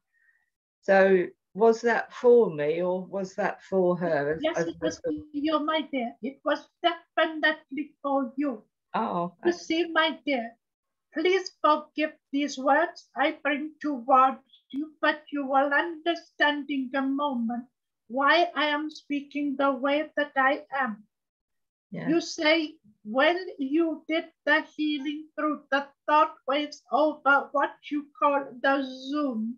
Speaker 9: So was that for me, or was that for her?
Speaker 4: Yes, it was for you, my dear. It was definitely for you.
Speaker 9: Oh.
Speaker 4: You see, my dear, please forgive these words I bring towards you, but you will understand in a moment why I am speaking the way that I am. Yeah. You say, when you did the healing through the thought waves over what you call the Zoom,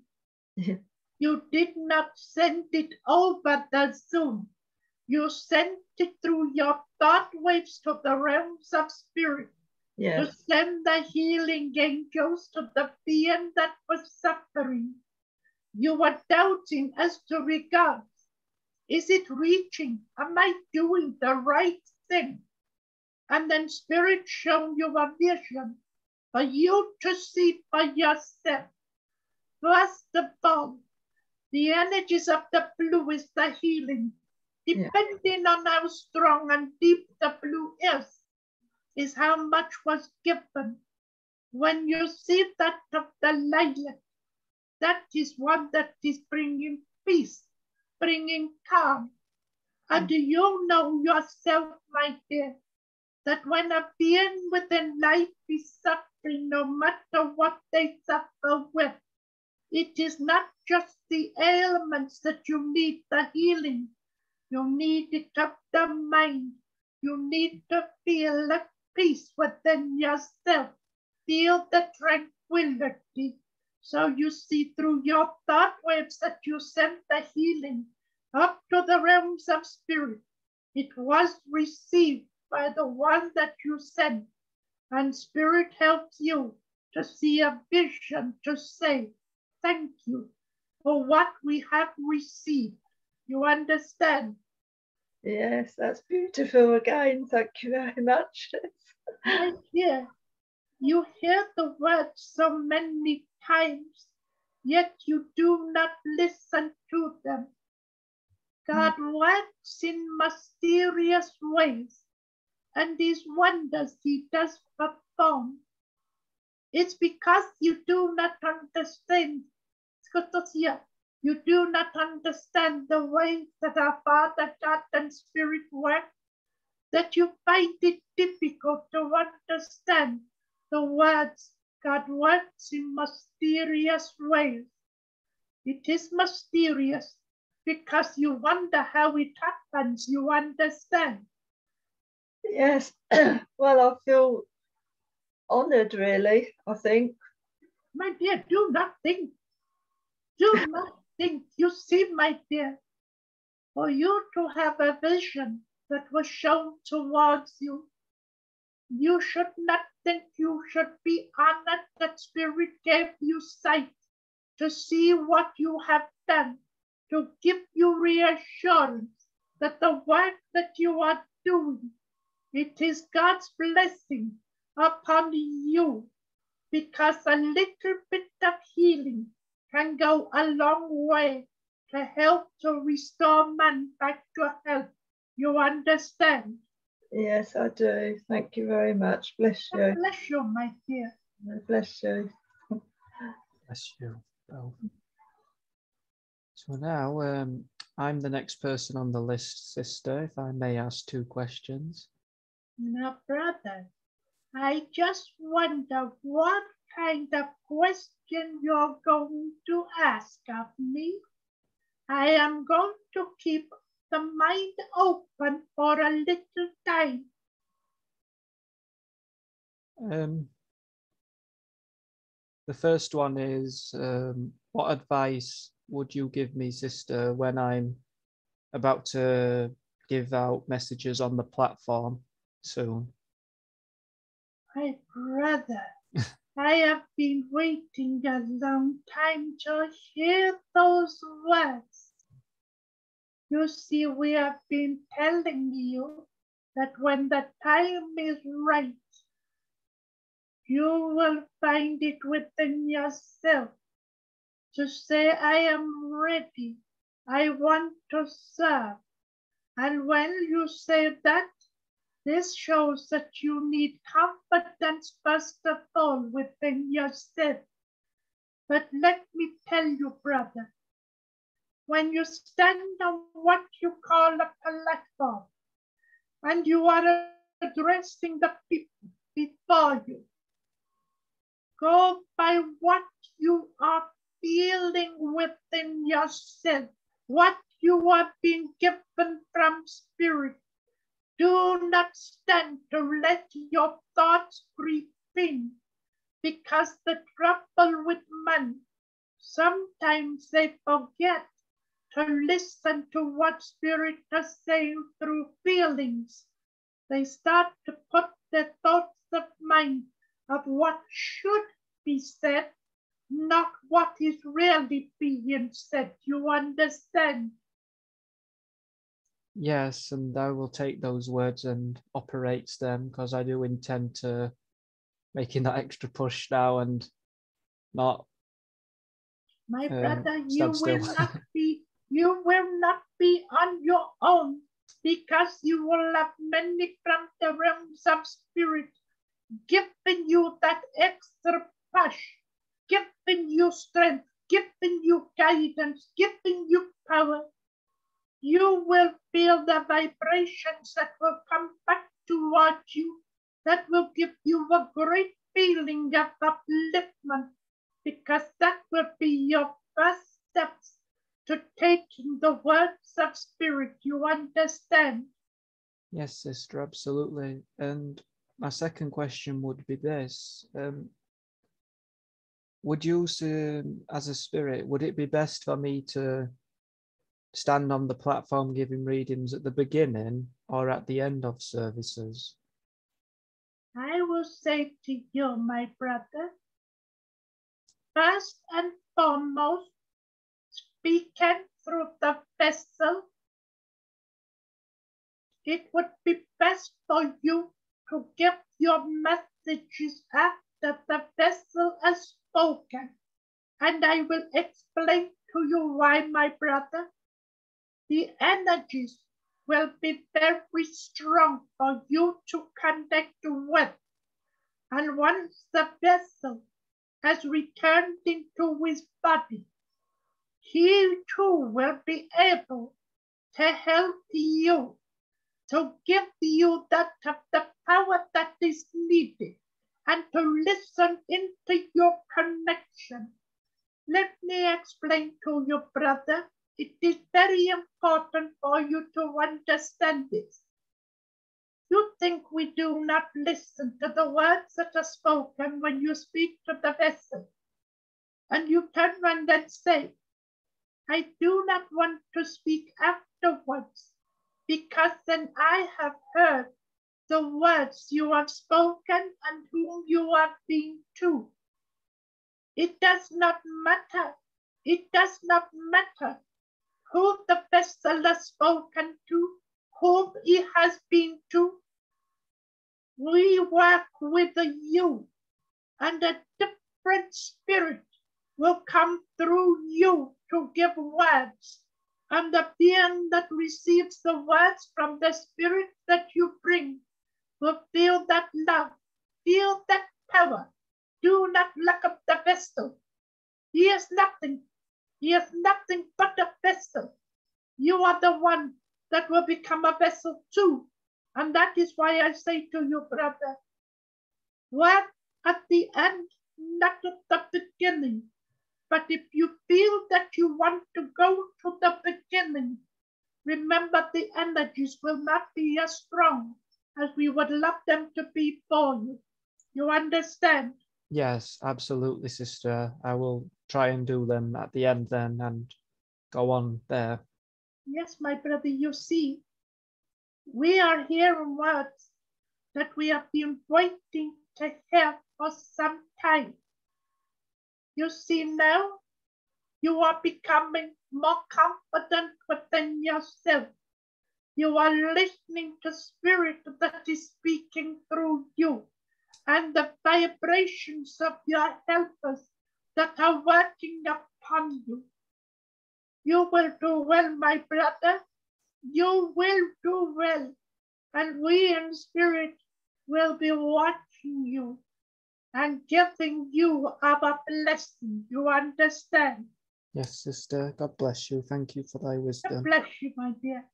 Speaker 4: you did not send it over the Zoom. You sent it through your thought waves to the realms of spirit. Yes. To send the healing angels to the being that was suffering. You were doubting as to regards. Is it reaching? Am I doing the right thing? And then spirit showed you a vision for you to see for yourself. First of all, the energies of the blue is the healing. Depending on how strong and deep the blue is how much was given. When you see that of the lilac, that is one that is bringing peace, bringing calm. And do you know yourself, my dear, that when a being within life is suffering, no matter what they suffer with, it is not just the ailments that you need the healing. You need it of the mind. You need to feel the peace within yourself. Feel the tranquility. So you see through your thought waves that you sent the healing up to the realms of spirit. It was received by the one that you sent. And spirit helps you to see a vision, to say, thank you for what we have received. You understand?
Speaker 9: Yes, that's beautiful again. Thank you very much.
Speaker 4: My dear, you hear the words so many times, yet you do not listen to them. God works in mysterious ways, and these wonders he does perform. It's because you do not understand. You do not understand the ways that our Father, God, and Spirit work, that you find it difficult to understand the words God works in mysterious ways. It is mysterious because you wonder how it happens, you understand?
Speaker 9: Yes, well, I feel honoured, really, I think.
Speaker 4: My dear, do not think. Do not think. You see, my dear, for you to have a vision that was shown towards you, you should not think. You should be honored that Spirit gave you sight to see what you have done, to give you reassurance that the work that you are doing, it is God's blessing upon you, because a little bit of healing can go a long way to help to restore man back to health. You understand?
Speaker 9: Yes, I do. Thank you very much. Bless you.
Speaker 4: God bless you, my dear.
Speaker 9: Bless you.
Speaker 1: Bless you both. So now I'm the next person on the list, sister, if I may ask 2 questions.
Speaker 4: Now, brother, I just wonder what kind of question you're going to ask of me. I am going to keep the mind open for a little time.
Speaker 1: The first one is, what advice would you give me, sister, when I'm about to give out messages on the platform soon?
Speaker 4: My brother, I have been waiting a long time to hear those words. You see, we have been telling you that when the time is right, you will find it within yourself to say, I am ready, I want to serve. And when you say that, this shows that you need confidence first of all within yourself. But let me tell you, brother, when you stand on what you call a platform and you are addressing the people before you, go by what you are feeling within yourself, what you are being given from Spirit. Do not stand to let your thoughts creep in, because the trouble with men, sometimes they forget to listen to what Spirit is saying through feelings. They start to put their thoughts of mind of what should be said, not what is really being said. You understand?
Speaker 1: Yes, and I will take those words and operate them, because I do intend to making that extra push now and not
Speaker 4: my brother, you
Speaker 1: stand still.
Speaker 4: will not be on your own, because you will have many from the realms of Spirit giving you that extra push, giving you strength, giving you guidance, giving you power. You will feel the vibrations that will come back towards you, that will give you a great feeling of upliftment, because that will be your first steps to taking the words of Spirit. You understand?
Speaker 1: Yes, sister, absolutely. And my second question would be this. Would you, as a spirit, would it be best for me to stand on the platform giving readings at the beginning or at the end of services?
Speaker 4: I will say to you, my brother, first and foremost, speaking through the vessel, it would be best for you to give your messages after the vessel is spoken. And I will explain to you why, my brother. The energies will be very strong for you to connect with. And once the vessel has returned into his body, he too will be able to help you, to give you that of the power that is needed, and to listen into your connection. Let me explain to you, brother. It is very important for you to understand this. You think we do not listen to the words that are spoken when you speak to the vessel, and you turn around and say, I do not want to speak afterwards, because then I have heard the words you have spoken and whom you have been to. It does not matter. It does not matter who the vessel has spoken to, whom he has been to. We work with you, and a different spirit will come through you to give words. And the being that receives the words from the spirit that you bring will feel that love, feel that power. Do not look up the vessel. He is nothing. He is nothing but a vessel. You are the one that will become a vessel too. And that is why I say to you, brother, work at the end, not at the beginning. But if you feel that you want to go to the beginning, remember the energies will not be as strong as we would love them to be for you. You understand?
Speaker 1: Yes, absolutely, sister. I will try and do them at the end then and go on there.
Speaker 4: Yes, my brother, you see, we are hearing words that we have been waiting to hear for some time. You see now, you are becoming more confident within yourself. You are listening to spirit that is speaking through you, and the vibrations of your helpers that are working upon you. You will do well, my brother. You will do well. And we in spirit will be watching you and giving you our blessing. You understand?
Speaker 1: Yes, sister. God bless you. Thank you for thy wisdom.
Speaker 4: God bless you, my dear.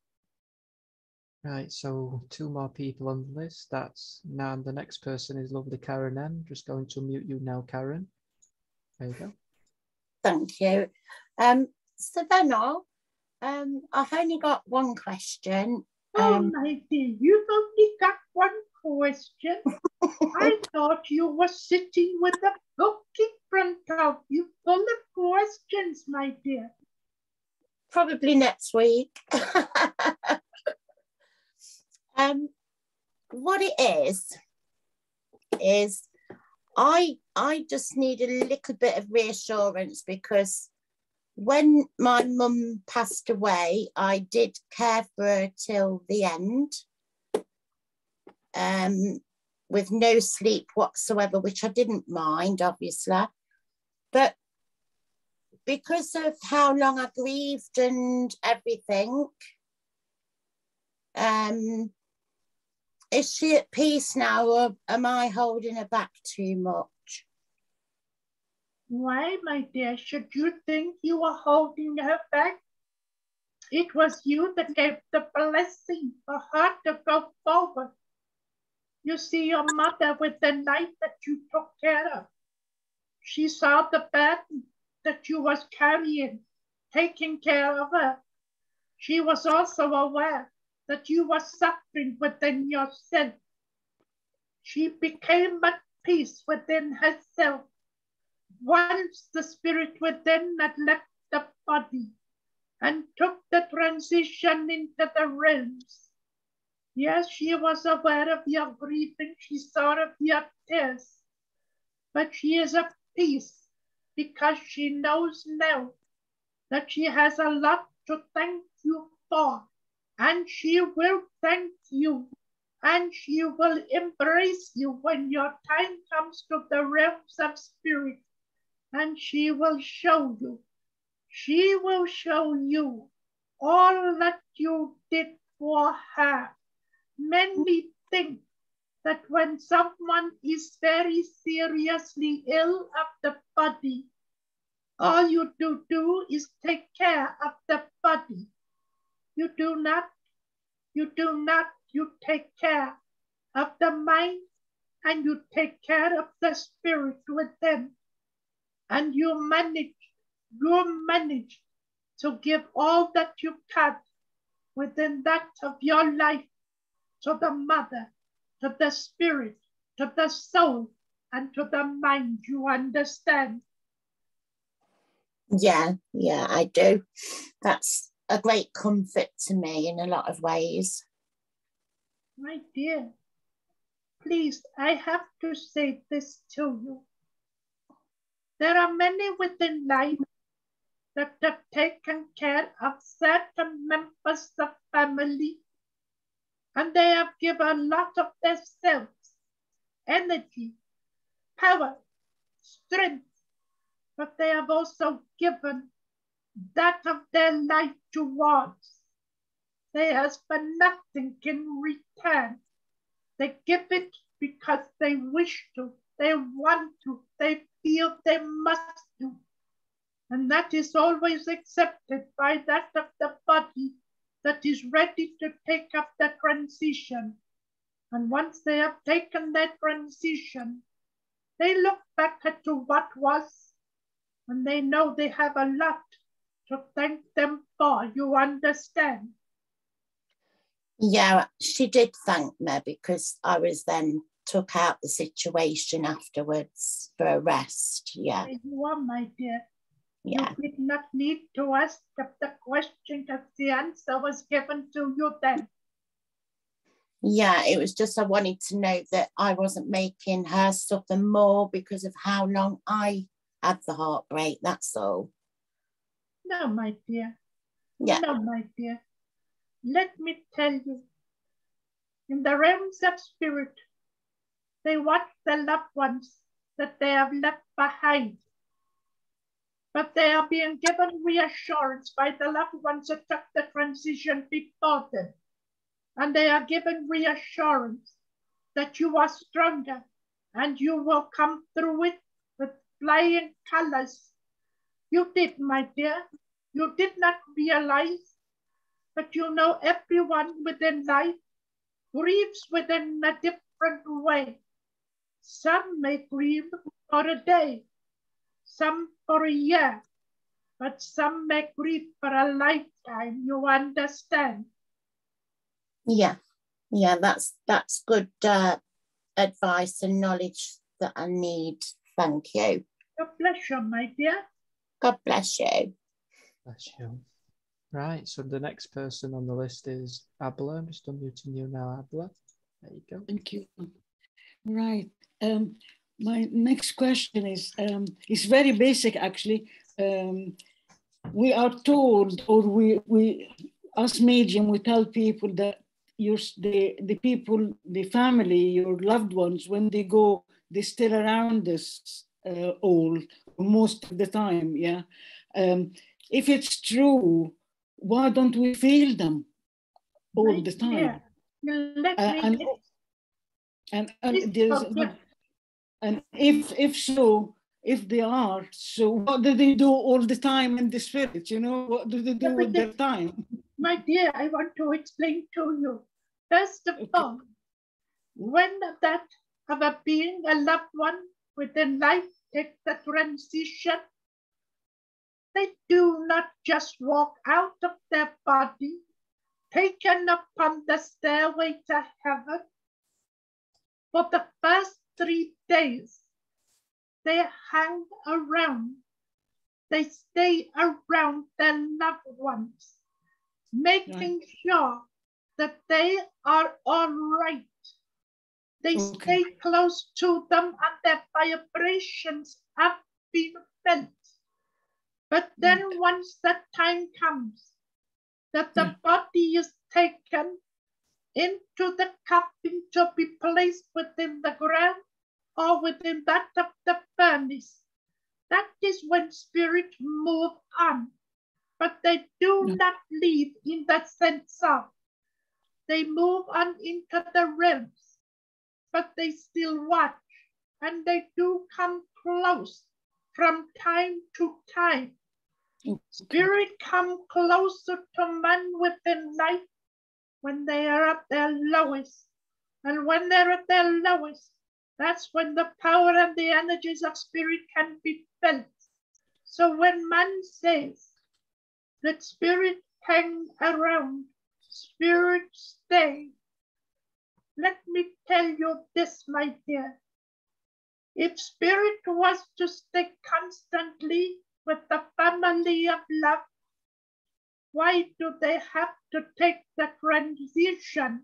Speaker 1: Right, so 2 more people on the list. That's now the next person is lovely Karen N. Just going to mute you now, Karen. There you go.
Speaker 6: Thank you. Saphena, I've only got one question.
Speaker 4: Oh, my dear, you've only got one question. I thought you were sitting with a book in front of you full of questions, my dear.
Speaker 6: Probably next week. What it is I just need a little bit of reassurance, because when my mum passed away, I did care for her till the end, with no sleep whatsoever, which I didn't mind, obviously. But because of how long I grieved and everything, is she at peace now, or am I holding her back too much?
Speaker 4: Why, my dear, should you think you were holding her back? It was you that gave the blessing for her to go forward. You see your mother with the knife that you took care of. She saw the burden that you was carrying, taking care of her. She was also aware that you were suffering within yourself. She became at peace within herself once the spirit within had left the body and took the transition into the realms. Yes, she was aware of your grieving, she saw of your tears, but she is at peace because she knows now that she has a lot to thank you for, and she will thank you, and she will embrace you when your time comes to the realms of spirit, and she will show you all that you did for her. Many think that when someone is very seriously ill of the body, All you do is take care of the body. You take care of the mind, and you take care of the spirit within. And you manage to give all that you can within that of your life to the mother, to the spirit, to the soul, and to the mind. You understand?
Speaker 6: Yeah, I do. That's a great comfort to me in a lot of ways.
Speaker 4: My dear, please, I have to say this to you. There are many within life that have taken care of certain members of family, and they have given a lot of themselves, energy, power, strength, but they have also given that of their life towards. They ask for nothing in return. They give it because they wish to, they want to, they feel they must do. And that is always accepted by that of the body that is ready to take up the transition. And once they have taken that transition, they look back to what was, and they know they have a lot to thank them for. You understand?
Speaker 6: Yeah, she did thank me because I was then took out the situation afterwards for a rest. Yeah.
Speaker 4: There you are, my dear.
Speaker 6: Yeah.
Speaker 4: You did not need to ask the question because the answer was given to you then.
Speaker 6: Yeah, it was just I wanted to know that I wasn't making her suffer more because of how long I had the heartbreak, that's all.
Speaker 4: No, my dear.
Speaker 6: Yeah.
Speaker 4: No, my dear. Let me tell you, in the realms of spirit, they watch the loved ones that they have left behind. But they are being given reassurance by the loved ones that took the transition before them. And they are given reassurance that you are stronger and you will come through it with flying colors. You did, my dear. You did not realize, but you know everyone within life grieves within a different way. Some may grieve for a day, some for a year, but some may grieve for a lifetime. You understand?
Speaker 6: Yeah, that's good advice and knowledge that I need. Thank you.
Speaker 4: God bless you, my dear.
Speaker 6: God bless you.
Speaker 1: Bless you. Right, so the next person on the list is Abla. I'm just unmuting you now, Abla. There you go.
Speaker 8: Thank you. Right. My next question is very basic, actually. We are told, or we us medium, we tell people that the people, the family, your loved ones, when they go, they're still around us all, most of the time, yeah. If it's true, why don't we feel them all the time? And if so, if they are, so what do they do all the time in the spirit? You know, what do they do with their time?
Speaker 4: My dear, I want to explain to you. First of all, when that of a being, a loved one within life takes the transition, they do not just walk out of their body, taken upon the stairway to heaven. For the first 3 days, they hang around. They stay around their loved ones, making sure that they are all right. They stay close to them and their vibrations have been felt. But then once that time comes, that the body is taken into the coffin to be placed within the ground or within that of the furnace, that is when spirits move on. But they do not leave in that sense of, they move on into the realms, but they still watch, and they do come close from time to time. Spirit come closer to man within life when they are at their lowest. And when they're at their lowest, that's when the power and the energies of spirit can be felt. So when man says that spirit hang around, spirit stay, let me tell you this, my dear. If spirit was to stay constantly with the family of love, why do they have to take the transition?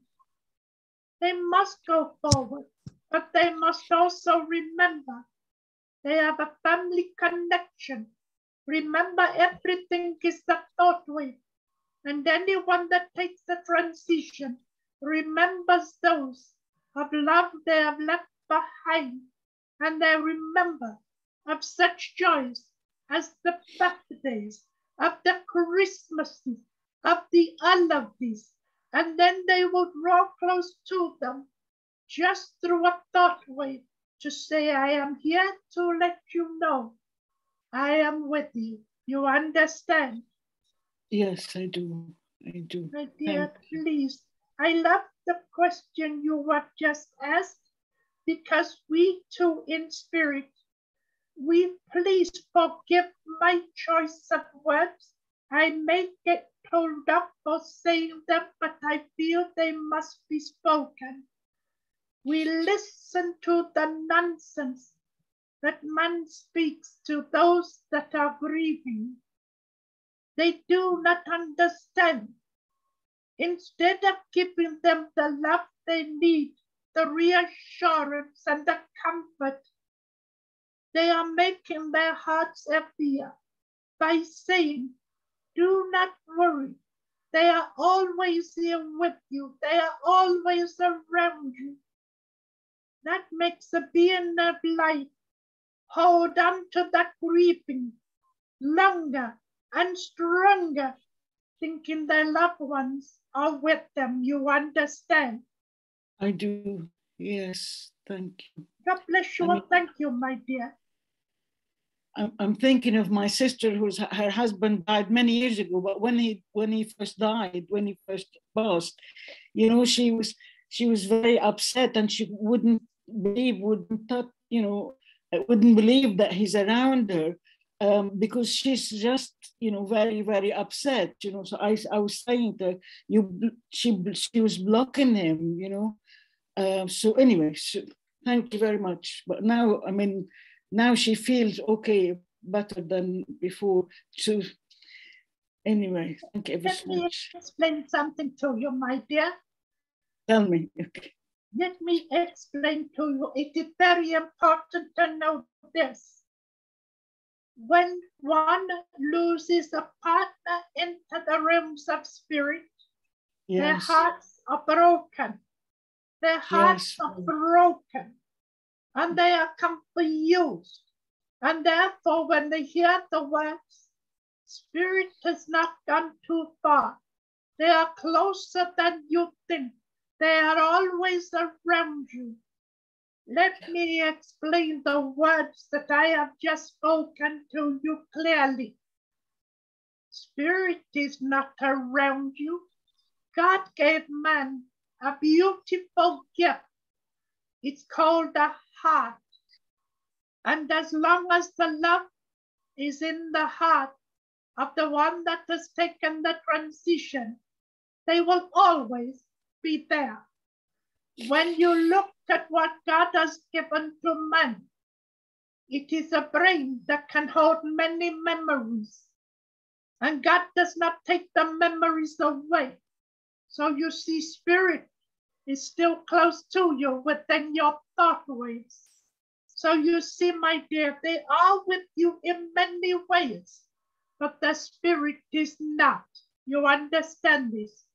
Speaker 4: They must go forward, but they must also remember they have a family connection. Remember, everything is the thought wave, and anyone that takes the transition remembers those of love they have left behind, and they remember of such joys as the birthdays, of the Christmases, of the holidays, and then they will draw close to them just through a thought wave to say, I am here to let you know I am with you. You understand?
Speaker 8: Yes, I do. I do.
Speaker 4: My dear, please, I love the question you were just asked, because we too in spirit, we please forgive my choice of words. I may get told up for saying them, but I feel they must be spoken. We listen to the nonsense that man speaks to those that are grieving. They do not understand. Instead of giving them the love they need, the reassurance and the comfort, they are making their hearts heavier by saying, do not worry. They are always here with you. They are always around you. That makes a being of life hold on to that grieving longer and stronger, thinking their loved ones are with them. You understand?
Speaker 8: I do. Yes, thank you.
Speaker 4: God bless you, and thank you, my dear.
Speaker 8: I'm thinking of my sister, her husband died many years ago, but when he first died, when he first passed, you know, she was very upset, and she wouldn't believe that he's around her, because she's just, you know, very, very upset, you know. So I was saying to her, she was blocking him, you know. So anyway, thank you very much. But now, I mean, now she feels okay, better than before. So anyway, thank you ever so much.
Speaker 4: Let me explain something to you, my dear.
Speaker 8: Tell me. Okay.
Speaker 4: Let me explain to you. It is very important to know this. When one loses a partner into the realms of spirit, yes, their hearts are broken. Their hearts are broken, and they are confused. And therefore, when they hear the words, spirit has not gone too far. They are closer than you think. They are always around you. Let me explain the words that I have just spoken to you clearly. Spirit is not around you. God gave man a beautiful gift. It's called a heart. And as long as the love is in the heart of the one that has taken the transition, they will always be there. When you look at what God has given to man, it is a brain that can hold many memories. And God does not take the memories away. So you see, spirit is still close to you within your thought waves. So you see, my dear, they are with you in many ways, but the spirit is not. You understand this?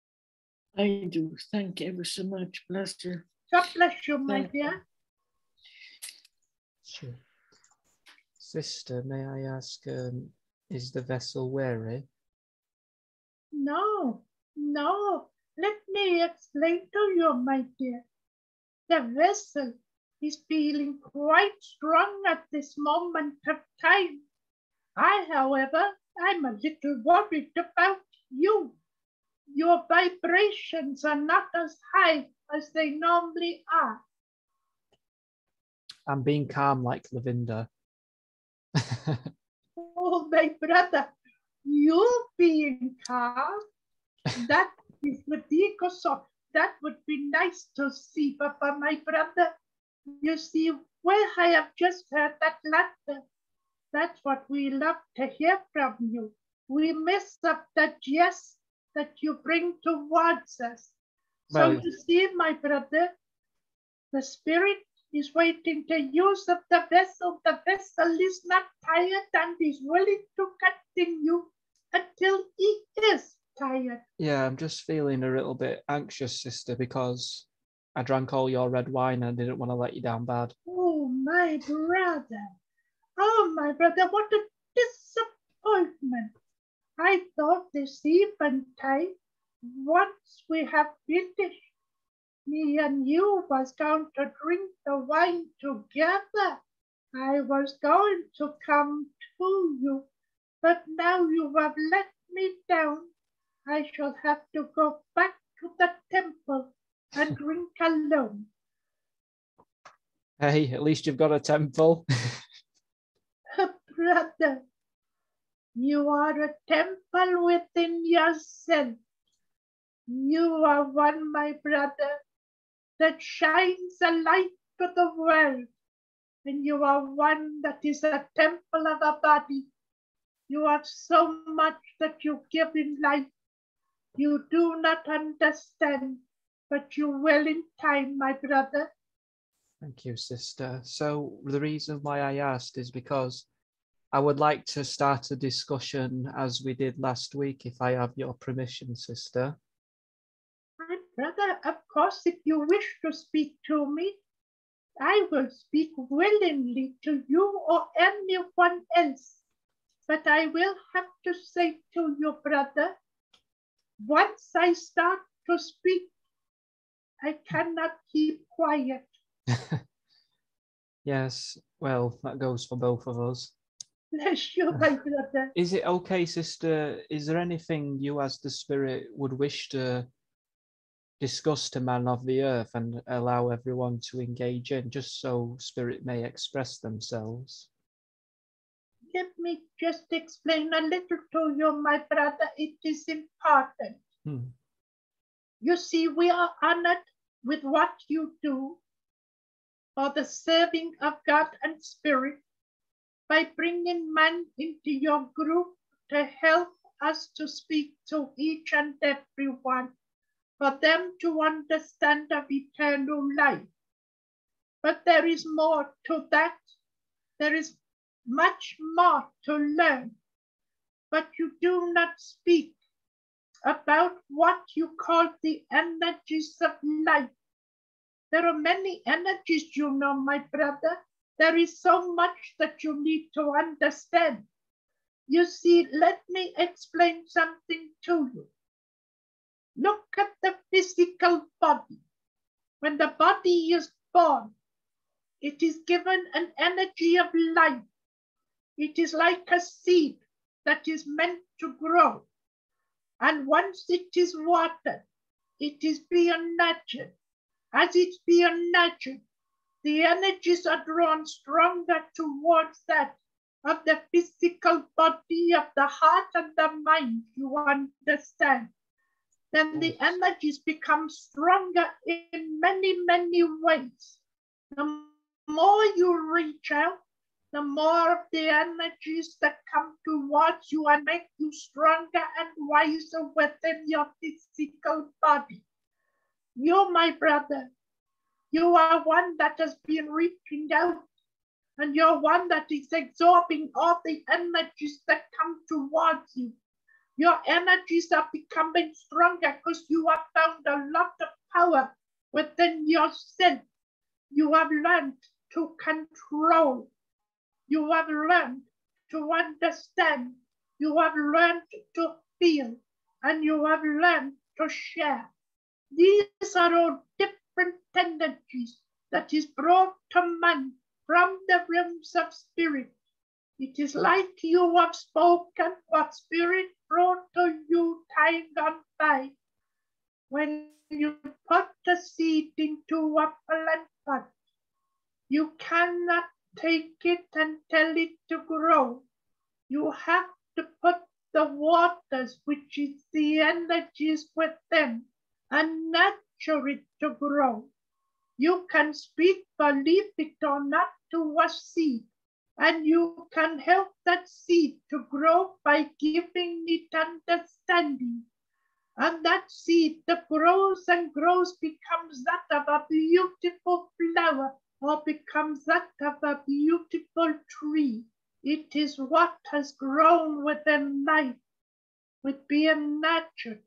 Speaker 8: I do. Thank you ever so much. Bless you.
Speaker 4: God bless you, my dear.
Speaker 1: Sure. Sister, may I ask, is the vessel weary?
Speaker 4: No, no. Let me explain to you, my dear. The vessel is feeling quite strong at this moment of time. However, I'm a little worried about you. Your vibrations are not as high as they normally are.
Speaker 1: I'm being calm like Lavinda.
Speaker 4: Oh, my brother, you being calm? That is ridiculous. That would be nice to see, Papa, my brother. You see, well, I have just heard that laughter. That's what we love to hear from you. We miss up that yes that you bring towards us. So
Speaker 1: Well,
Speaker 4: you see, my brother, the spirit is waiting to use up the vessel. The vessel is not tired and is willing to continue until he is tired.
Speaker 1: yeah, I'm just feeling a little bit anxious, sister, because I drank all your red wine and I didn't want to let you down bad.
Speaker 4: Oh, my brother. Oh, my brother, what a disappointment. I thought this eventide, once we have finished, me and you was going to drink the wine together. I was going to come to you, but now you have let me down. I shall have to go back to the temple and drink alone.
Speaker 1: Hey, at least you've got a temple.
Speaker 4: Brother, you are a temple within yourself. You are one, my brother, that shines a light to the world. And you are one that is a temple of a body. You have so much that you give in life. You do not understand, but you will in time, my brother.
Speaker 1: Thank you, sister. So the reason why I asked is because I would like to start a discussion as we did last week, if I have your permission, sister.
Speaker 4: My brother, of course, if you wish to speak to me, I will speak willingly to you or anyone else. But I will have to say to you, brother, once I start to speak, I cannot keep quiet.
Speaker 1: Yes, well, that goes for both of us.
Speaker 4: Bless you, my brother.
Speaker 1: Is it okay, sister? Is there anything you as the spirit would wish to discuss to man of the earth and allow everyone to engage in, just so spirit may express themselves?
Speaker 4: Let me just explain a little to you, my brother. It is important. You see, we are honored with what you do for the serving of God and spirit by bringing man into your group to help us to speak to each and every one, for them to understand of eternal life. But there is more to that. There is much more to learn. But you do not speak about what you call the energies of life. There are many energies, you know, my brother. There is so much that you need to understand. You see, let me explain something to you. Look at the physical body. When the body is born, it is given an energy of life. It is like a seed that is meant to grow. And once it is watered, it is being nurtured. As it's being nurtured, the energies are drawn stronger towards that of the physical body, of the heart and the mind, you understand. Then the energies become stronger in many, many ways. The more you reach out, the more of the energies that come towards you and make you stronger and wiser within your physical body. You, my brother, you are one that has been reaching out, and you're one that is absorbing all the energies that come towards you. Your energies are becoming stronger because you have found a lot of power within yourself. You have learned to control. You have learned to understand. You have learned to feel, and you have learned to share. These are all different tendencies that is brought to man from the realms of spirit. It is like you have spoken what spirit brought to you time gone by. When you put a seed into a plant pot, you cannot take it and tell it to grow. You have to put the waters, which is the energies within, and nurture it to grow. You can speak, believe it or not, to a seed, and you can help that seed to grow by giving it understanding. And that seed that grows and grows becomes that of a beautiful flower, or becomes that of a beautiful tree. It is what has grown within life, with being nurtured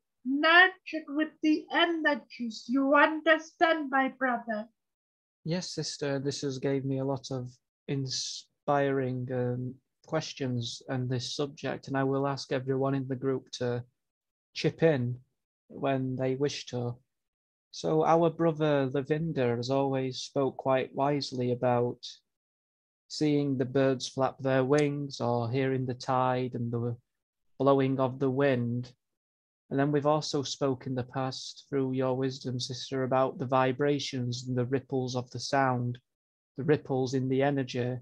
Speaker 4: with the energies. You understand, my brother?
Speaker 1: Yes, sister, this has gave me a lot of inspiring questions on this subject, and I will ask everyone in the group to chip in when they wish to. So our brother Lavinda has always spoke quite wisely about seeing the birds flap their wings or hearing the tide and the blowing of the wind. And then we've also spoken in the past through your wisdom, sister, about the vibrations and the ripples of the sound, the ripples in the energy.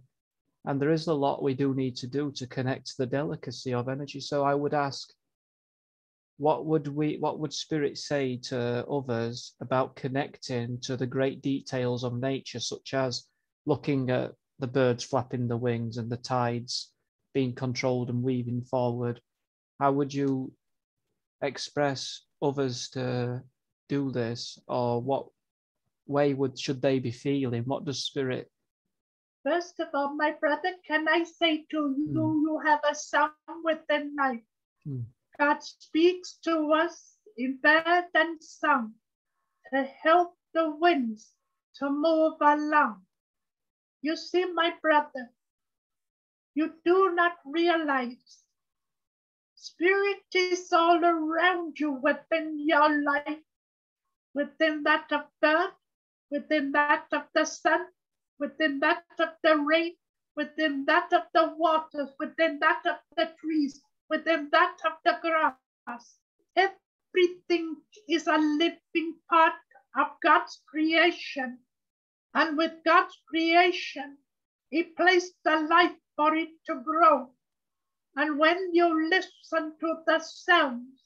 Speaker 1: And there is a lot we do need to do to connect to the delicacy of energy. So I would ask, what would spirit say to others about connecting to the great details of nature, such as looking at the birds flapping the wings and the tides being controlled and weaving forward? How would you express others to do this, or what way should they be feeling? What does spirit?
Speaker 4: First of all, my brother, can I say to you, you have a sound within life. God speaks to us in bird and song to help the winds to move along. You see, my brother, you do not realize spirit is all around you within your life, within that of bird, within that of the sun, within that of the rain, within that of the waters, within that of the trees, within that of the grass. Everything is a living part of God's creation. And with God's creation, He placed the life for it to grow. And when you listen to the sounds,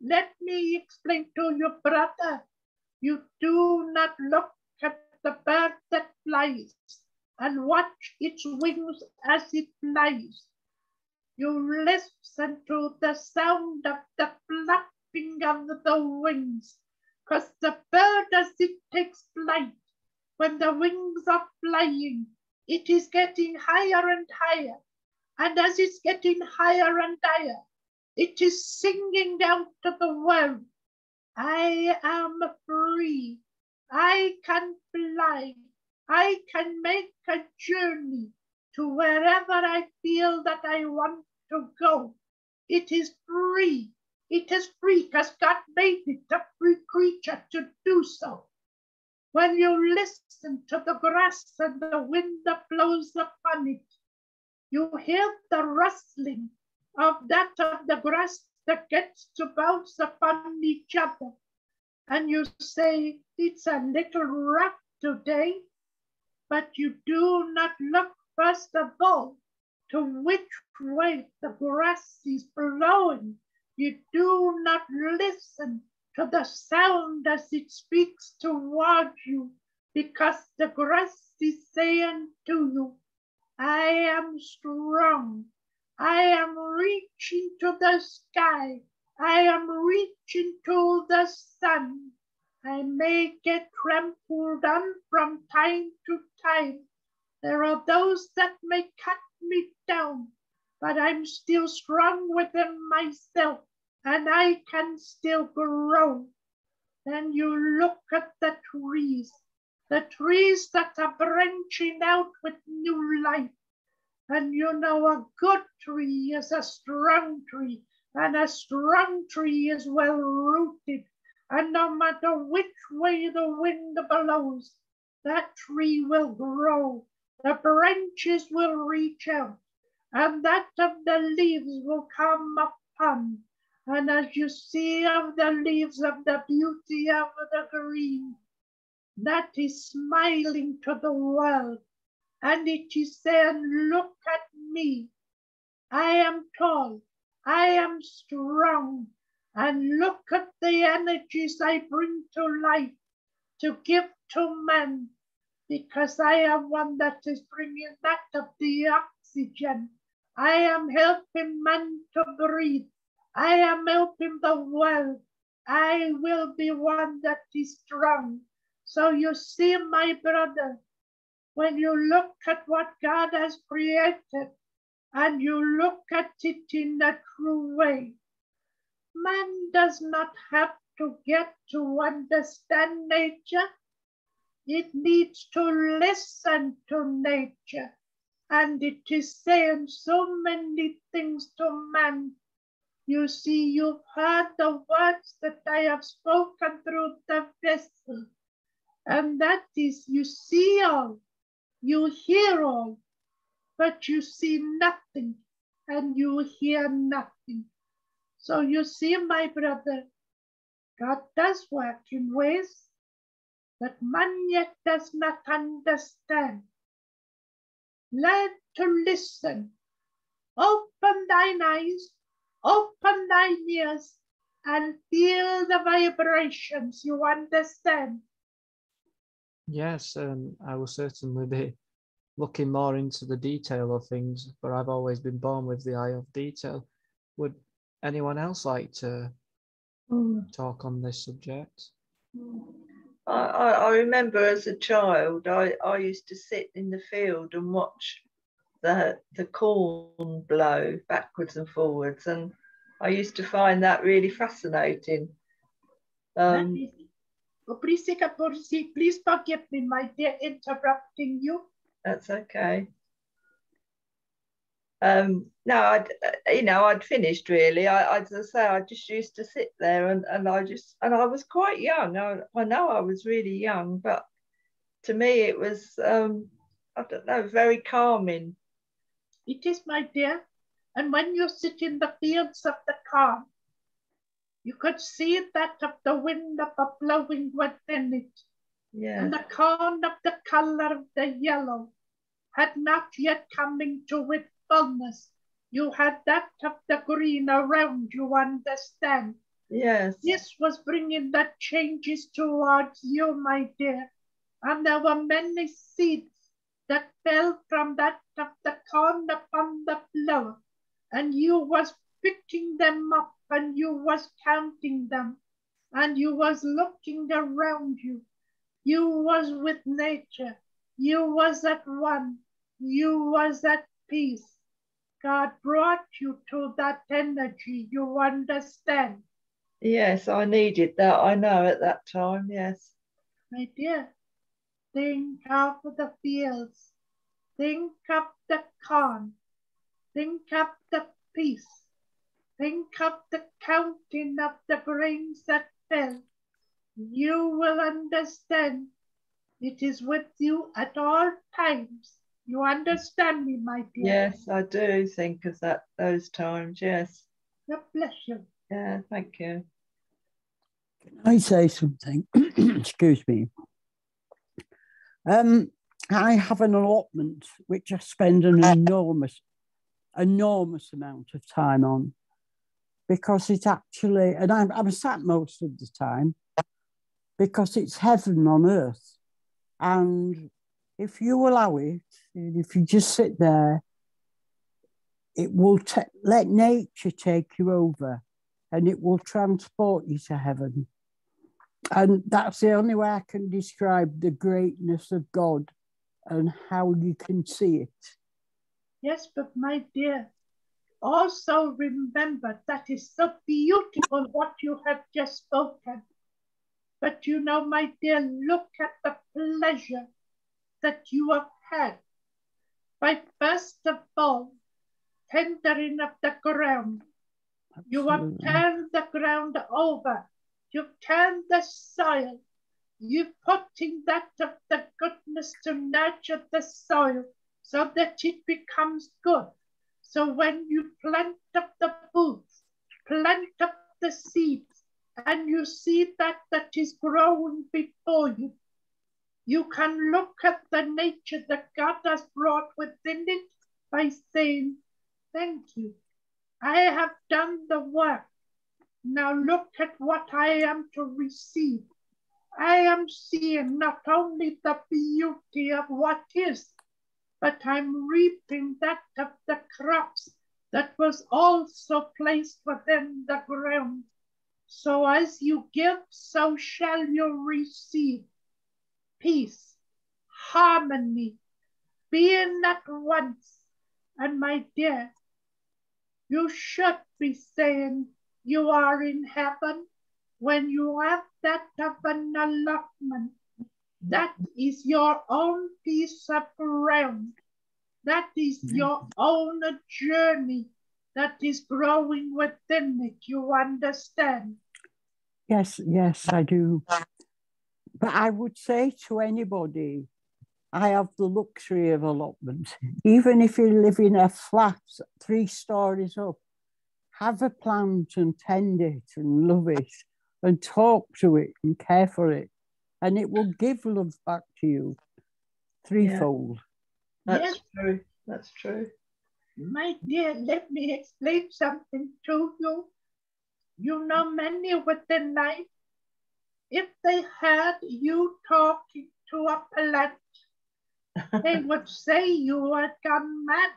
Speaker 4: let me explain to you, brother, you do not look at the bird that flies and watch its wings as it flies. You listen to the sound of the flapping of the wings, because the bird, as it takes flight, when the wings are flying, it is getting higher and higher. And as it's getting higher and higher, it is singing out to the world, I am free. I can fly. I can make a journey to wherever I feel that I want to go. It is free. It is free because God made it a free creature to do so. When you listen to the grass and the wind that blows upon it, you hear the rustling of the grass that gets to bounce upon each other. And you say, it's a little rough today, but you do not look first of all to which way the grass is blowing. You do not listen to the sound as it speaks toward you, because the grass is saying to you, I am strong. I am reaching to the sky. I am reaching to the sun. I may get trampled on from time to time. There are those that may cut me down, but I'm still strong within myself, and I can still grow. Then you look at the trees that are branching out with new life. And you know a good tree is a strong tree, and a strong tree is well rooted. And no matter which way the wind blows, that tree will grow, the branches will reach out, and that of the leaves will come upon. And as you see of the leaves of the beauty of the green, that is smiling to the world, and it is saying, look at me. I am tall, I am strong, and look at the energies I bring to life to give to men, because I am one that is bringing that of the oxygen. I am helping men to breathe. I am helping the world. I will be one that is strong. So you see, my brother, when you look at what God has created and you look at it in a true way, man does not have to get to understand nature. It needs to listen to nature. And it is saying so many things to man. You see, you've heard the words that I have spoken through the vessel. And that is, you see all, you hear all, but you see nothing and you hear nothing. So you see, my brother, God does work in ways that man yet does not understand. Learn to listen. Open thine eyes, open thine ears, and feel the vibrations. You understand?
Speaker 1: Yes, I will certainly be looking more into the detail of things, but I've always been born with the eye of detail. Would anyone else like to talk on this subject?
Speaker 9: I remember as a child, I used to sit in the field and watch the corn blow backwards and forwards, and I used to find that really fascinating.
Speaker 4: Please forgive me, my dear, interrupting you.
Speaker 9: That's okay. No, I'd finished really. As I say, I just used to sit there and I was quite young. I know I was really young, but to me it was, I don't know, very calming.
Speaker 4: It is, my dear. And when you sit in the fields of the corn, you could see that of the wind of the blowing within it.
Speaker 9: Yeah.
Speaker 4: And the corn of the color of the yellow had not yet come into its fullness. You had that of the green around you, understand?
Speaker 9: Yes.
Speaker 4: This was bringing the changes towards you, my dear. And there were many seeds that fell from that of the corn upon the floor. And you was picking them up and you was counting them. And you was looking around you. You was with nature. You was at one. You was at peace. God brought you to that energy, you understand?
Speaker 9: Yes, I needed that, I know, at that time, yes.
Speaker 4: My dear, think of the fields. Think of the corn. Think of the peace. Think of the counting of the grains that fell. You will understand. It is with you at all times. You understand me, my dear?
Speaker 9: Yes, I do think of those times, yes.
Speaker 4: God bless you.
Speaker 9: Yeah, thank you.
Speaker 2: Can I say something? Excuse me. I have an allotment which I spend an enormous amount of time on, because it's actually, and I'm sat most of the time, because it's heaven on earth. And if you allow it, if you just sit there, it will let nature take you over, and it will transport you to heaven. And that's the only way I can describe the greatness of God and how you can see it.
Speaker 4: Yes, but my dear, also remember that is so beautiful what you have just spoken. But you know, my dear, look at the pleasure that you have had by first of all tendering of the ground. Absolutely. You have turned the ground over. You've turned the soil. You're putting that of the goodness to nurture the soil so that it becomes good. So when you plant up the boots, plant up the seeds, and you see that is growing before you, you can look at the nature that God has brought within it by saying, thank you. I have done the work. Now look at what I am to receive. I am seeing not only the beauty of what is, but I'm reaping that of the crops that was also placed within the ground. So as you give, so shall you receive. Peace, harmony, being at once. And my dear, you should be saying you are in heaven when you have that of an allotment. That is your own piece of ground. That is your own journey that is growing within it. You understand?
Speaker 2: Yes, yes, I do. But I would say to anybody, I have the luxury of allotment. Even if you live in a flat 3 stories up, have a plant and tend it and love it and talk to it and care for it. And it will give love back to you threefold.
Speaker 9: That's
Speaker 4: Yes.
Speaker 9: true. That's true.
Speaker 4: My dear, let me explain something to you. You know, many within life, if they heard you talking to a plant, they would say you had gone mad.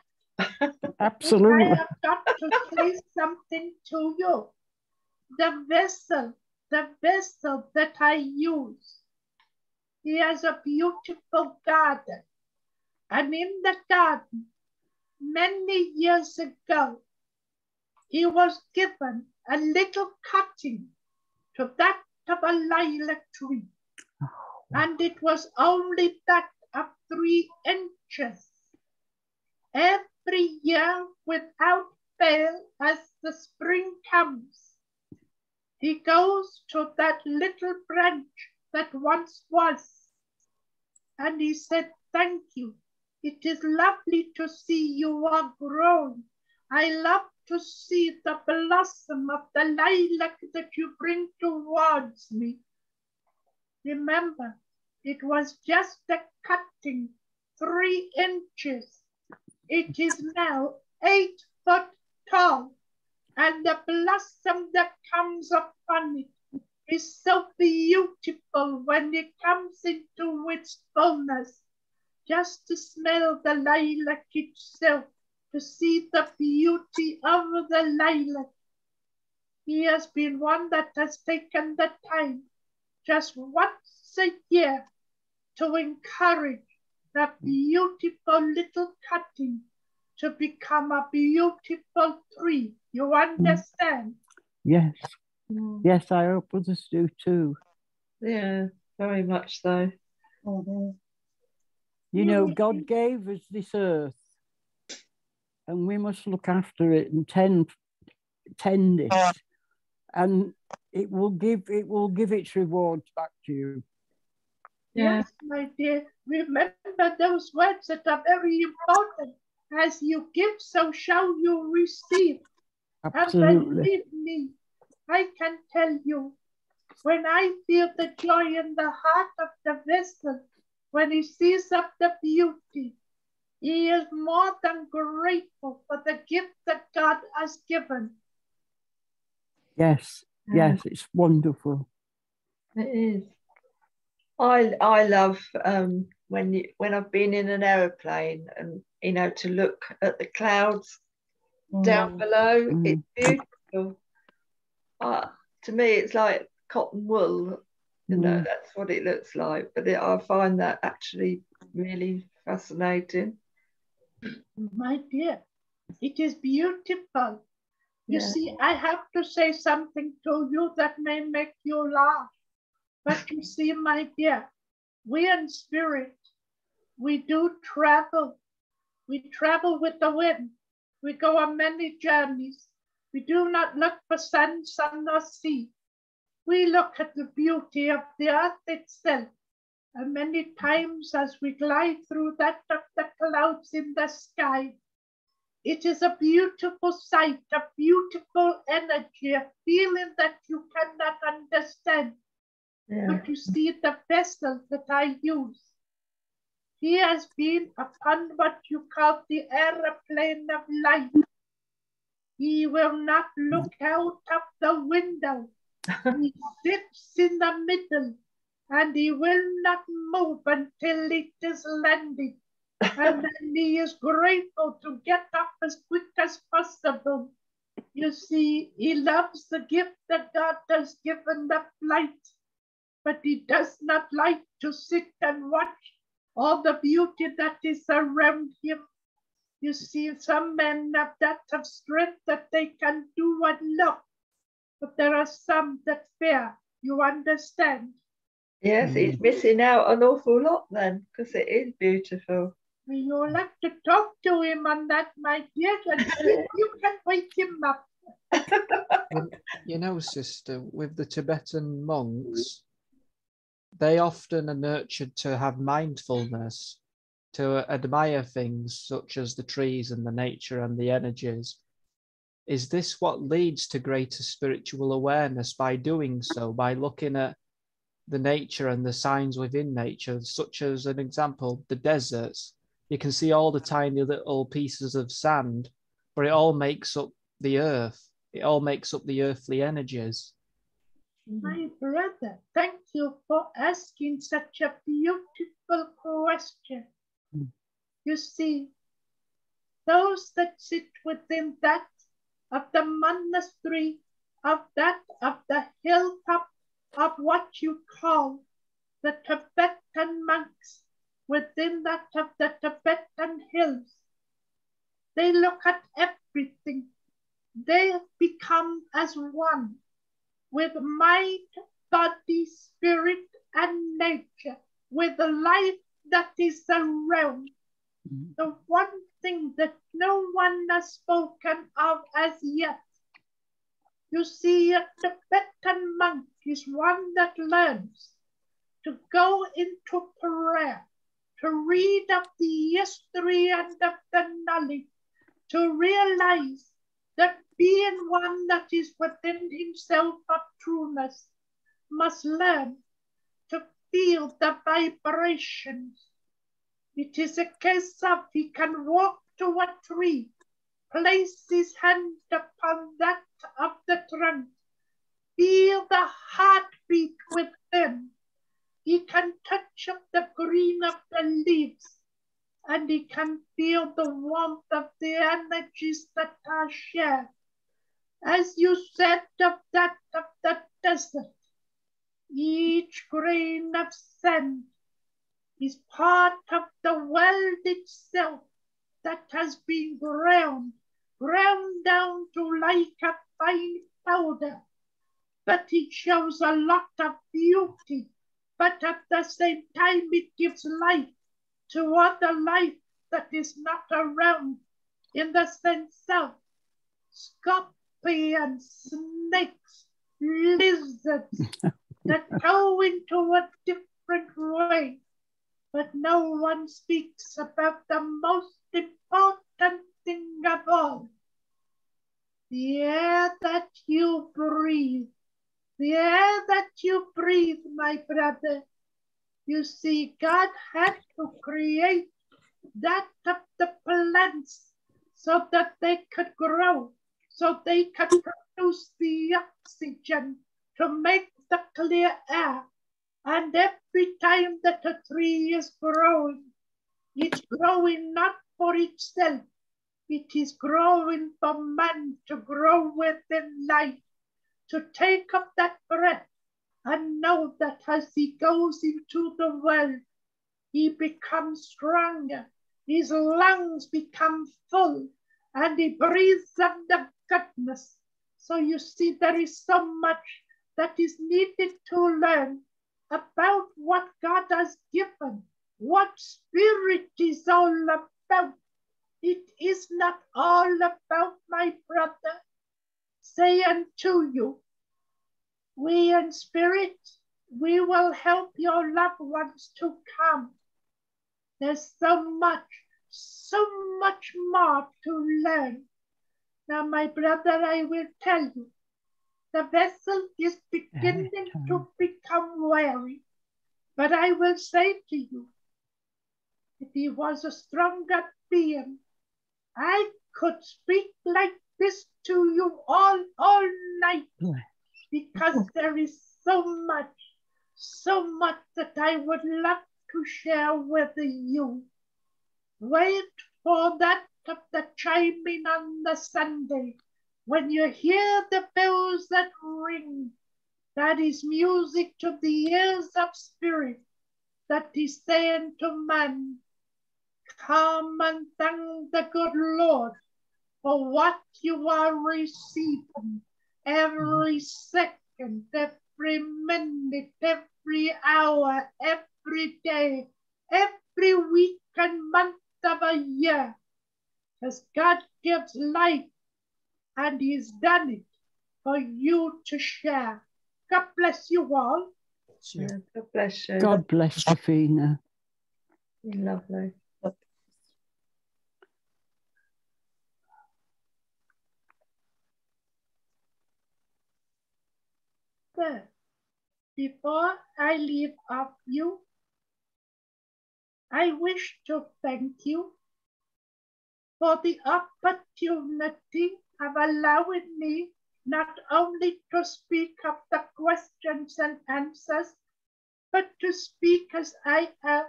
Speaker 2: Absolutely.
Speaker 4: I have got to say something to you. The vessel that I use, he has a beautiful garden. And in the garden, many years ago, he was given a little cutting to that of a lilac tree. And it was only that of 3 inches. Every year, without fail, as the spring comes, he goes to that little branch that once was. And he said, thank you. It is lovely to see you are growing. I love to see the blossom of the lilac that you bring towards me. Remember, it was just a cutting, 3 inches. It is now 8 foot tall, and the blossom that comes upon it is so beautiful when it comes into its fullness. Just to smell the lilac itself, to see the beauty of the lilac. He has been one that has taken the time just once a year to encourage that beautiful little cutting to become a beautiful tree. You understand?
Speaker 2: Yes. Yes, I hope others do too.
Speaker 9: Yeah, very much so.
Speaker 2: You know, God gave us this earth and we must look after it and tend it. And it will give its rewards back to you.
Speaker 4: Yes, my dear. Remember those words that are very important. As you give, so shall you receive.
Speaker 2: Absolutely.
Speaker 4: And believe me, I can tell you, when I feel the joy in the heart of the vessel, when he sees up the beauty, he is more than grateful for the gift that God has given.
Speaker 2: Yes, yes, it's wonderful.
Speaker 9: It is. I love when I've been in an aeroplane and to look at the clouds down below. It's beautiful. To me, it's like cotton wool. That's what it looks like. But I find that actually really fascinating.
Speaker 4: My dear, it is beautiful. You see, I have to say something to you that may make you laugh. But you see, my dear, we in spirit, we do travel. We travel with the wind. We go on many journeys. We do not look for sun, or sea. We look at the beauty of the earth itself, and many times as we glide through that of the clouds in the sky, it is a beautiful sight, a beautiful energy, a feeling that you cannot understand.
Speaker 9: Yeah.
Speaker 4: But you see the vessel that I use. He has been upon what you call the aeroplane of light. He will not look out of the window. He sits in the middle, and he will not move until it is landed. And then he is grateful to get up as quick as possible. You see, he loves the gift that God has given the flight, but he does not like to sit and watch all the beauty that is around him. You see, some men have that of strength that they can do and love, but there are some that fear. You understand?
Speaker 9: Yes, he's missing out an awful lot then, because it is beautiful.
Speaker 4: You'll have to talk to him on that, my dear, and see if you can wake him up.
Speaker 1: You know, sister, with the Tibetan monks, they often are nurtured to have mindfulness, to admire things such as the trees and the nature and the energies. Is this what leads to greater spiritual awareness by doing so, by looking at the nature and the signs within nature, such as an example, the deserts? You can see all the tiny little pieces of sand, but it all makes up the earth. It all makes up the earthly energies.
Speaker 4: My brother, thank you for asking such a beautiful question. You see, those that sit within that of the monastery, of that of the hilltop, of what you call the Tibetan monks, within that of the Tibetan hills, they look at everything. They become as one with mind, body, spirit, and nature, with the life that is around. The one thing that no one has spoken of as yet. You see, a Tibetan monk is one that learns to go into prayer, to read of the history and of the knowledge, to realize that being one that is within himself of trueness must learn to feel the vibrations. It is a case of he can walk to a tree, place his hand upon that of the trunk, feel the heartbeat within. He can touch up the green of the leaves, and he can feel the warmth of the energies that are shared. As you said of that of the desert, each grain of sand is part of the world itself that has been ground down to like a fine powder. But it shows a lot of beauty, but at the same time it gives life to other life that is not around, in the sense of scorpions, snakes, lizards that go into a different way. But no one speaks about the most important thing of all. The air that you breathe. The air that you breathe, my brother. You see, God had to create that of the plants so that they could grow, so they could produce the oxygen to make the clear air. And every time that a tree is growing, it's growing not for itself. It is growing for man to grow within life, to take up that breath and know that as he goes into the world, he becomes stronger. His lungs become full and he breathes of the goodness. So you see, there is so much that is needed to learn about what God has given, what spirit is all about. It is not all about, my brother, saying to you We in spirit, we will help your loved ones to come. There's so much more to learn. Now, my brother, I will tell you, the vessel is beginning to become weary. But I will say to you, if he was a stronger being, I could speak like this to you all night, because there is so much that I would love to share with you. Wait for that of the chiming on the Sunday. When you hear the bells that ring, that is music to the ears of spirit, that is saying to man, come and thank the good Lord for what you are receiving every second, every minute, every hour, every day, every week and month of a year. Because God gives life and He's done it for you to share. God bless you all.
Speaker 9: God bless you.
Speaker 2: God bless Saphena.
Speaker 9: Lovely.
Speaker 4: But before I leave off you, I wish to thank you for the opportunity of allowing me not only to speak of the questions and answers, but to speak as I have,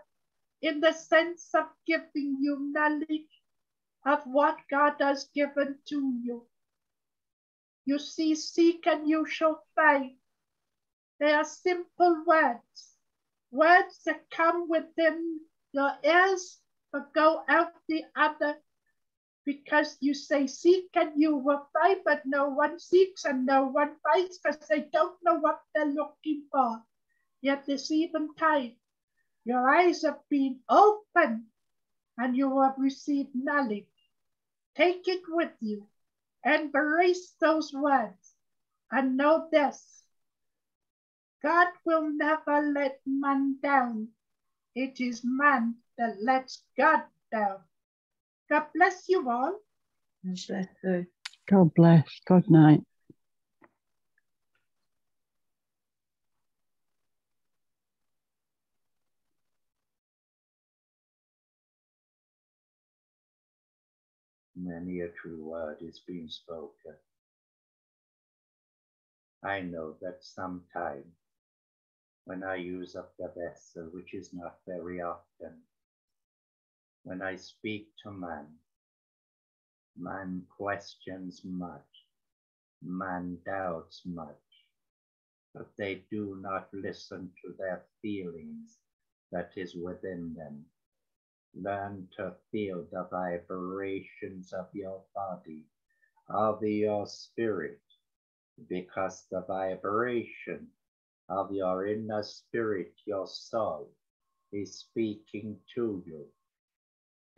Speaker 4: in the sense of giving you knowledge of what God has given to you. You see, seek and you shall find. They are simple words, words that come within your ears but go out the other, because you say seek and you will find, but no one seeks and no one finds because they don't know what they're looking for. Yet this eventide, your eyes have been opened and you have received knowledge. Take it with you, embrace those words, and know this: God will never let man down. It is man that lets God down. God bless you all.
Speaker 9: God bless you.
Speaker 2: God bless. Good night.
Speaker 3: Many a true word is being spoken. I know that sometime when I use up the vessel, which is not very often, when I speak to man, man questions much, man doubts much, but they do not listen to their feelings that is within them. Learn to feel the vibrations of your body, of your spirit, because the vibration of your inner spirit, your soul, is speaking to you.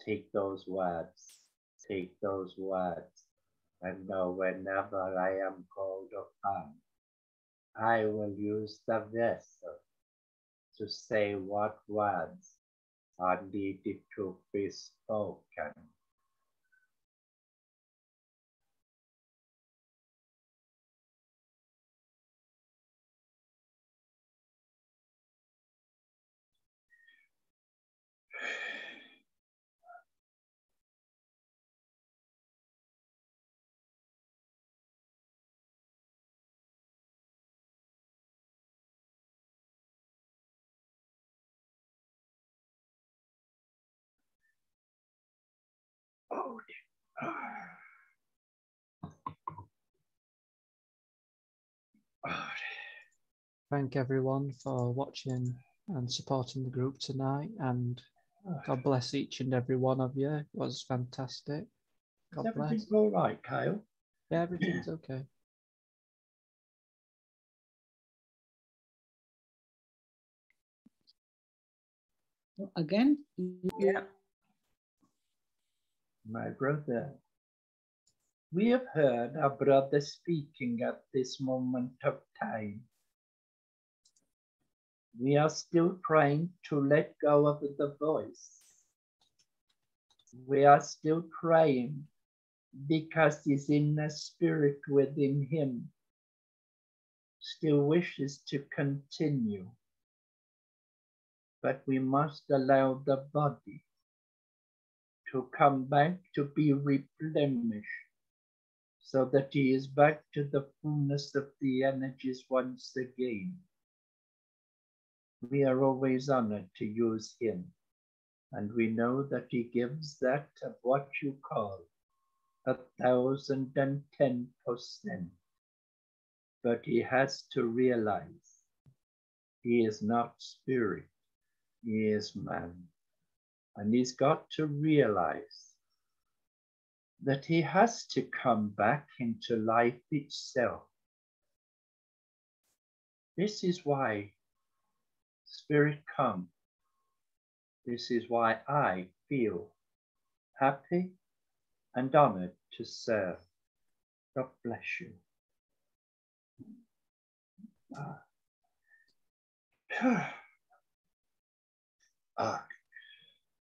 Speaker 3: Take those words, and know whenever I am called upon, I will use the vessel to say what words are needed to be spoken. Oh,
Speaker 1: Thank everyone for watching and supporting the group tonight, and God bless each and every one of you. It was fantastic. God bless.
Speaker 3: Everything's all right, Kyle?
Speaker 1: Yeah, everything's okay.
Speaker 8: Again?
Speaker 9: Yeah.
Speaker 3: My brother, we have heard our brother speaking at this moment of time. We are still trying to let go of the voice. We are still praying because his inner spirit within him still wishes to continue. But we must allow the body to come back to be replenished so that he is back to the fullness of the energies once again. We are always honored to use him, and we know that he gives that of what you call 1,010%. But he has to realize he is not spirit, he is man. And he's got to realize that he has to come back into life itself. This is why Spirit come. This is why I feel happy and honored to serve. God bless you. Okay.